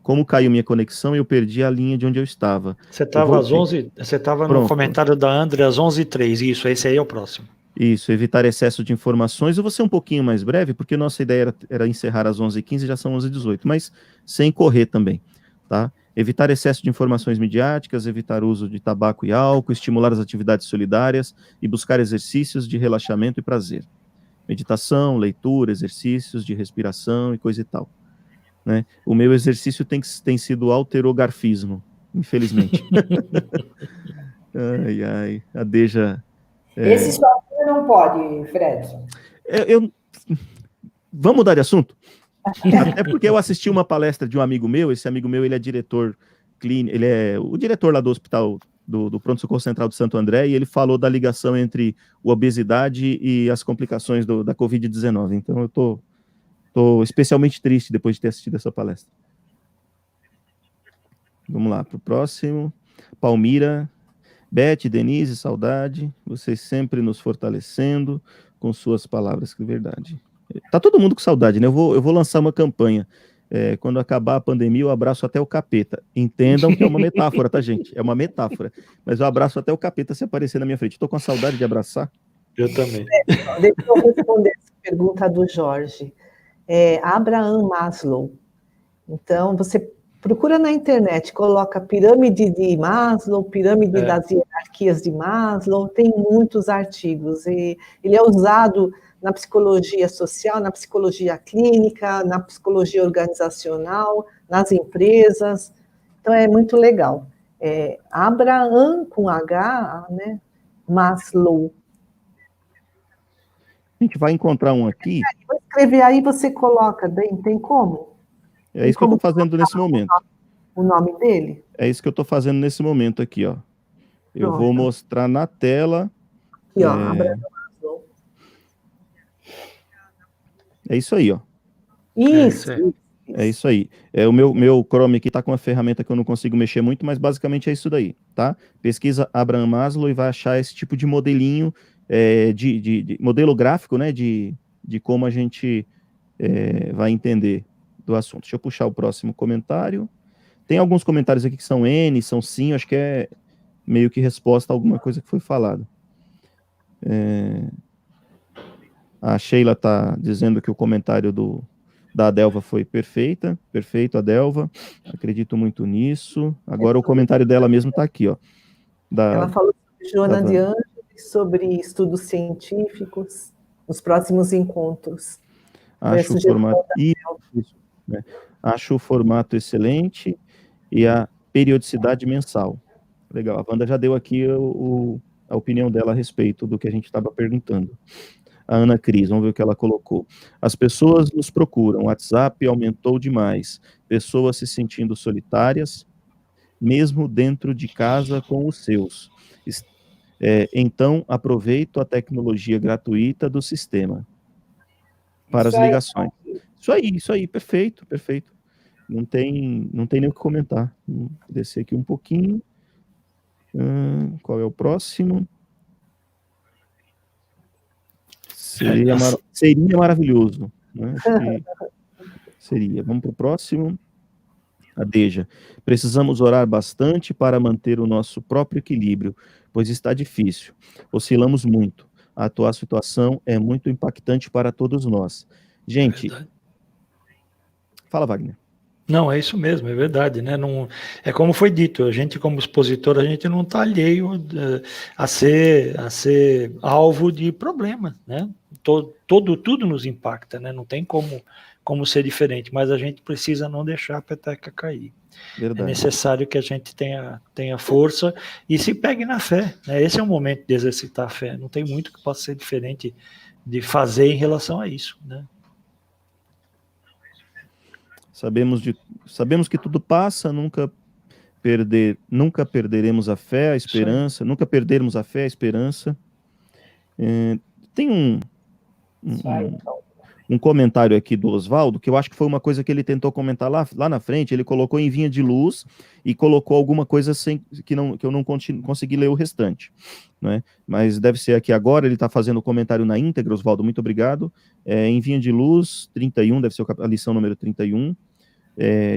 Como caiu minha conexão, eu perdi a linha de onde eu estava. Você estava no comentário da André às 11h03, isso, esse aí é o próximo. Isso, evitar excesso de informações. Eu vou ser um pouquinho mais breve, porque nossa ideia era encerrar às 11h15, já são 11h18, mas sem correr também, tá? Evitar excesso de informações midiáticas, evitar o uso de tabaco e álcool, estimular as atividades solidárias e buscar exercícios de relaxamento e prazer. Meditação, leitura, exercícios de respiração e coisa e tal. Né? O meu exercício tem sido alterogarfismo, infelizmente. A Deja... Esse sozinho não pode, Fredson. Vamos mudar de assunto? Até porque eu assisti uma palestra de um amigo meu, esse amigo meu, ele é diretor clínico, ele é o diretor lá do hospital, do Pronto-Socorro Central de Santo André, e ele falou da ligação entre a obesidade e as complicações da Covid-19. Então eu estou especialmente triste depois de ter assistido essa palestra. Vamos lá, para o próximo. Palmira, Beth, Denise, saudade, vocês sempre nos fortalecendo com suas palavras, que verdade. Tá todo mundo com saudade, né? Eu vou lançar uma campanha. Quando acabar a pandemia, eu abraço até o capeta. Entendam que é uma metáfora, tá, gente? É uma metáfora. Mas eu abraço até o capeta se aparecer na minha frente. Estou com saudade de abraçar. Eu também. Deixa eu responder essa pergunta do Jorge. Abraham Maslow. Então, você procura na internet, coloca pirâmide de Maslow, pirâmide das hierarquias de Maslow, tem muitos artigos. E ele é usado na psicologia social, na psicologia clínica, na psicologia organizacional, nas empresas. Então, é muito legal. Abraham, com H, né? Maslow. A gente vai encontrar um aqui. Vou escrever aí, você coloca, tem como? É isso que eu estou fazendo nesse momento. O nome dele? É isso que eu estou fazendo nesse momento aqui, ó. Eu Pronto. vou mostrar na tela. Aqui, ó, Abraham Maslow. É isso aí, ó. Isso. É isso aí. O meu Chrome aqui está com uma ferramenta que eu não consigo mexer muito, mas basicamente é isso daí, tá? Pesquisa Abraham Maslow e vai achar esse tipo de modelinho, de modelo gráfico, né? De como a gente vai entender do assunto. Deixa eu puxar o próximo comentário. Tem alguns comentários aqui que são N, são sim, acho que é meio que resposta a alguma coisa que foi falada. A Sheila está dizendo que o comentário da Adelva foi perfeito, Adelva, acredito muito nisso. Agora o comentário dela mesmo está aqui, ó. Ela falou sobre Joana de Ângeles, sobre estudos científicos, os próximos encontros. Acho o formato excelente e a periodicidade mensal. Legal, a Wanda já deu aqui a opinião dela a respeito do que a gente estava perguntando. A Ana Cris, vamos ver o que ela colocou. As pessoas nos procuram, o WhatsApp aumentou demais, pessoas se sentindo solitárias, mesmo dentro de casa com os seus. Então, aproveito a tecnologia gratuita do sistema para as ligações. Isso aí, perfeito. Não tem nem o que comentar. Vou descer aqui um pouquinho. Qual é o próximo? Seria maravilhoso, né? Acho que seria. Vamos para o próximo. A Deja. Precisamos orar bastante para manter o nosso próprio equilíbrio, pois está difícil. Oscilamos muito. A atual situação é muito impactante para todos nós. Gente, fala, Wagner. Não, é isso mesmo, é verdade, né? Não, é como foi dito, a gente como expositor, a gente não está alheio a ser alvo de problema, né? Tudo nos impacta, né? Não tem como ser diferente, mas a gente precisa não deixar a peteca cair. Verdade. É necessário que a gente tenha força e se pegue na fé, né? Esse é o momento de exercitar a fé, não tem muito que possa ser diferente de fazer em relação a isso, né? Sabemos que tudo passa, nunca perderemos a fé, a esperança, nunca perdermos a fé, a esperança. Tem um comentário aqui do Oswaldo, que eu acho que foi uma coisa que ele tentou comentar lá na frente, ele colocou em vinha de luz e colocou alguma coisa que eu não consegui ler o restante, né? Mas deve ser aqui agora, ele está fazendo o comentário na íntegra, Oswaldo, muito obrigado. Em vinha de luz, 31, deve ser a lição número 31,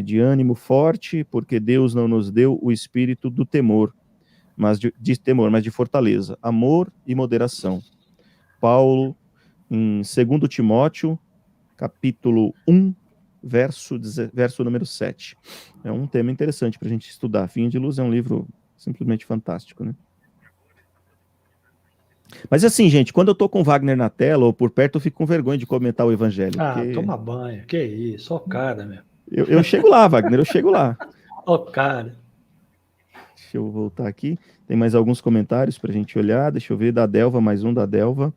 de ânimo forte, porque Deus não nos deu o espírito do temor, mas de fortaleza, amor e moderação. Paulo, em 2 Timóteo, capítulo 1, verso número 7. É um tema interessante para a gente estudar. Vinha de Luz é um livro simplesmente fantástico, né? Mas assim, gente, quando eu tô com o Wagner na tela ou por perto, eu fico com vergonha de comentar o evangelho. Toma banho, que isso, ó cara, meu. Eu chego lá, Wagner, eu chego lá. Ó cara. Deixa eu voltar aqui. Tem mais alguns comentários para a gente olhar. Deixa eu ver, da Delva, mais um da Delva.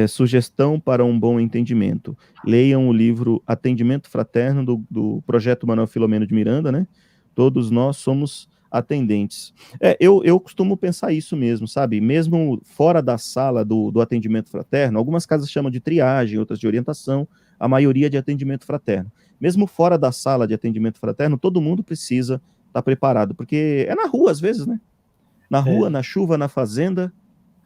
Sugestão para um bom entendimento. Leiam o livro Atendimento Fraterno do Projeto Manuel Filomeno de Miranda, né? Todos nós somos atendentes. Eu costumo pensar isso mesmo, sabe? Mesmo fora da sala do atendimento fraterno, algumas casas chamam de triagem, outras de orientação, a maioria de atendimento fraterno. Mesmo fora da sala de atendimento fraterno, todo mundo precisa estar preparado, porque é na rua às vezes, né? Na rua, na chuva, na fazenda,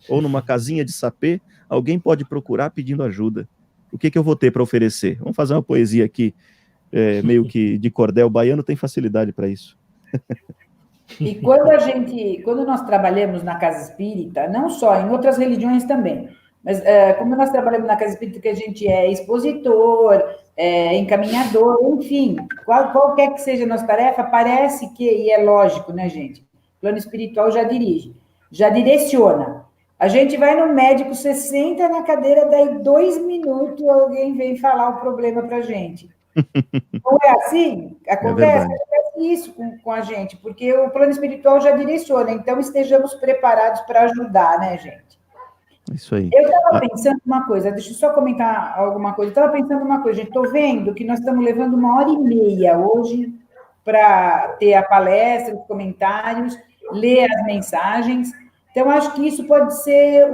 ou numa casinha de sapê, alguém pode procurar pedindo ajuda. O que eu vou ter para oferecer? Vamos fazer uma poesia aqui, meio que de cordel. Baiano tem facilidade para isso. E quando nós trabalhamos na casa espírita, não só, em outras religiões também, mas como nós trabalhamos na casa espírita, que a gente é expositor, encaminhador, enfim, qualquer que seja a nossa tarefa, parece que, e é lógico, né, gente? O plano espiritual já dirige, já direciona. A gente vai no médico, você senta na cadeira, daí 2 minutos alguém vem falar o problema pra gente. Não é assim? Acontece isso com a gente, porque o plano espiritual já direciona, então estejamos preparados para ajudar, né, gente? Isso aí. Eu estava pensando uma coisa, deixa eu só comentar alguma coisa. Eu estava pensando uma coisa, gente, estou vendo que nós estamos levando 1h30 hoje para ter a palestra, os comentários, ler as mensagens. Então, acho que isso pode ser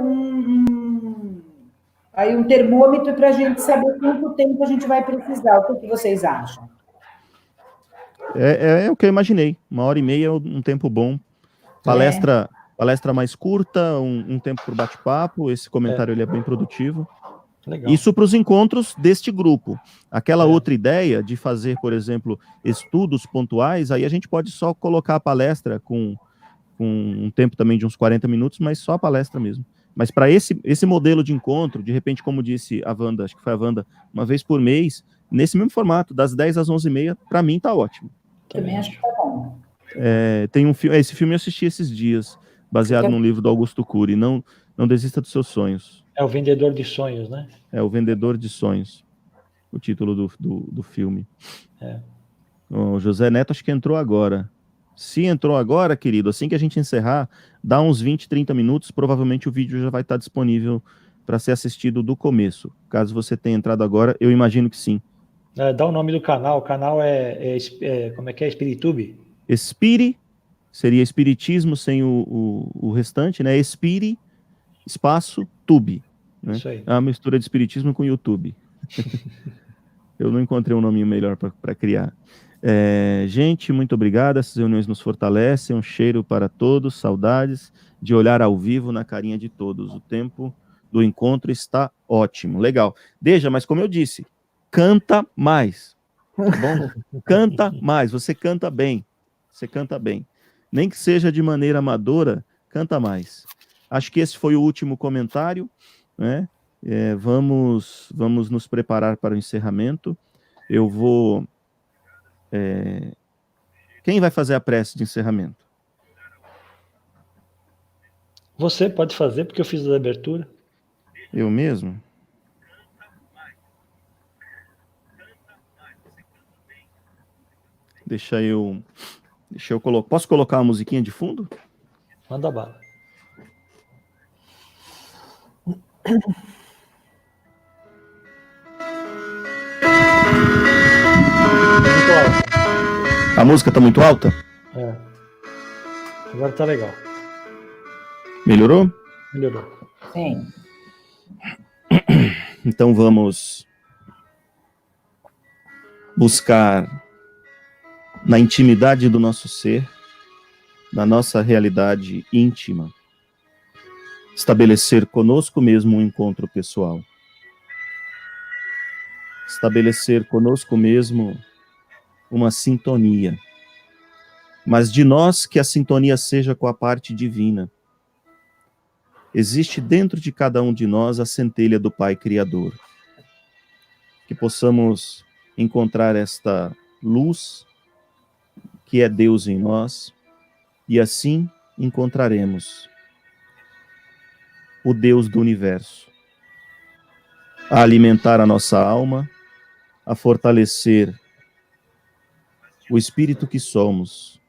aí um termômetro para a gente saber quanto tempo a gente vai precisar. O que vocês acham? É o que eu imaginei. 1h30 é um tempo bom. Palestra mais curta, um tempo para o bate-papo. Esse comentário ele é bem produtivo. Legal. Isso para os encontros deste grupo. Aquela outra ideia de fazer, por exemplo, estudos pontuais, aí a gente pode só colocar a palestra com um tempo também de uns 40 minutos, mas só a palestra mesmo. Mas para esse modelo de encontro, de repente, como disse a Wanda, acho que foi a Wanda, uma vez por mês, nesse mesmo formato, das 10 às 11h30, para mim tá ótimo. Também acho que tá bom. Tem um filme, esse filme eu assisti esses dias, baseado num livro do Augusto Cury, Não Desista dos Seus Sonhos. É o Vendedor de Sonhos, né? É o Vendedor de Sonhos, o título do filme. O José Neto acho que entrou agora. Se entrou agora, querido, assim que a gente encerrar, dá uns 20, 30 minutos, provavelmente o vídeo já vai estar disponível para ser assistido do começo. Caso você tenha entrado agora, eu imagino que sim. Dá o nome do canal. O canal como é que é? Espiritube? Espiri, seria espiritismo sem o restante, né? Espiri, espaço, tube. Né? Isso aí. É uma mistura de espiritismo com YouTube. Eu não encontrei um nome melhor para criar. Gente, muito obrigado. Essas reuniões nos fortalecem. Um cheiro para todos. Saudades de olhar ao vivo na carinha de todos. O tempo do encontro está ótimo. Legal. Deja, mas como eu disse, canta mais. Tá bom? Canta mais. Você canta bem. Você canta bem. Nem que seja de maneira amadora, canta mais. Acho que esse foi o último comentário, né? Vamos nos preparar para o encerramento. Eu vou... Quem vai fazer a prece de encerramento? Você pode fazer, porque eu fiz a abertura. Eu mesmo? Deixa eu colocar. Posso colocar uma musiquinha de fundo? Manda bala. Muito alto. A música tá muito alta? Agora tá legal. Melhorou? Melhorou. Sim. Então vamos buscar na intimidade do nosso ser, na nossa realidade íntima, estabelecer conosco mesmo um encontro pessoal. Estabelecer conosco mesmo uma sintonia. Mas de nós que a sintonia seja com a parte divina. Existe dentro de cada um de nós a centelha do Pai Criador. Que possamos encontrar esta luz que é Deus em nós, e assim encontraremos o Deus do universo, a alimentar a nossa alma, a fortalecer o espírito que somos,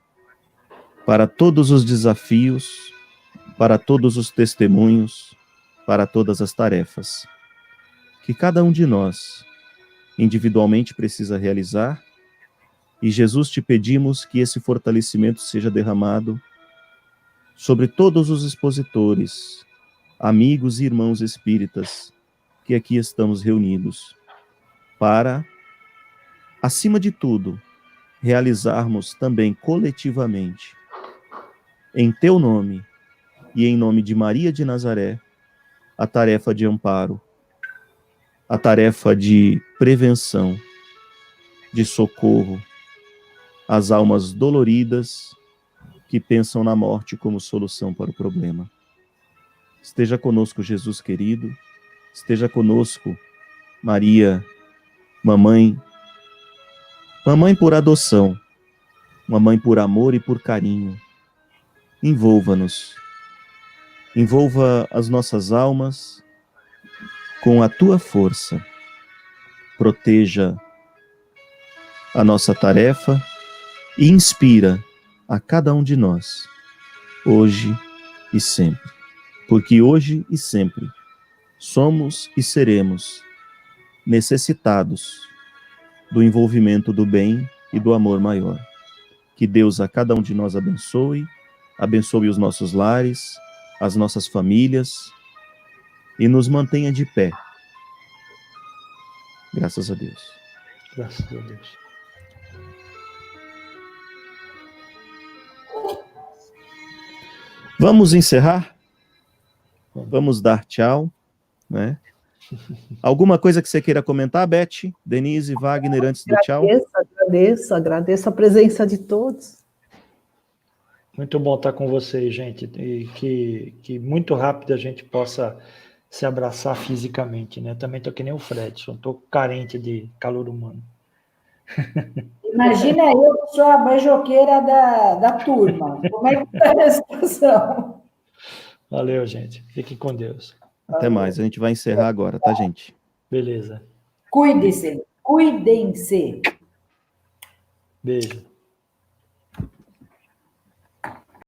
para todos os desafios, para todos os testemunhos, para todas as tarefas, que cada um de nós individualmente precisa realizar. E Jesus, te pedimos que esse fortalecimento seja derramado sobre todos os expositores, amigos e irmãos espíritas que aqui estamos reunidos, para, acima de tudo, realizarmos também coletivamente, em teu nome e em nome de Maria de Nazaré, a tarefa de amparo, a tarefa de prevenção, de socorro, as almas doloridas que pensam na morte como solução para o problema. Esteja conosco, Jesus querido, esteja conosco, Maria, mamãe por adoção, mamãe por amor e por carinho. Envolva-nos, envolva as nossas almas com a tua força, proteja a nossa tarefa e inspira a cada um de nós, hoje e sempre. Porque hoje e sempre somos e seremos necessitados do envolvimento do bem e do amor maior. Que Deus a cada um de nós abençoe, abençoe os nossos lares, as nossas famílias e nos mantenha de pé. Graças a Deus. Graças a Deus. Vamos encerrar? Vamos dar tchau, né? Alguma coisa que você queira comentar, Beth, Denise, Wagner, antes do tchau? Agradeço a presença de todos. Muito bom estar com vocês, gente, e que muito rápido a gente possa se abraçar fisicamente, né? Também estou que nem o Fredson, estou carente de calor humano. Imagina eu que sou a beijoqueira da turma. Como é que está a situação? Valeu, gente. Fiquem com Deus. Até mais. A gente vai encerrar agora, tá, gente? Beleza. Cuide-se. Cuidem-se. Beijo.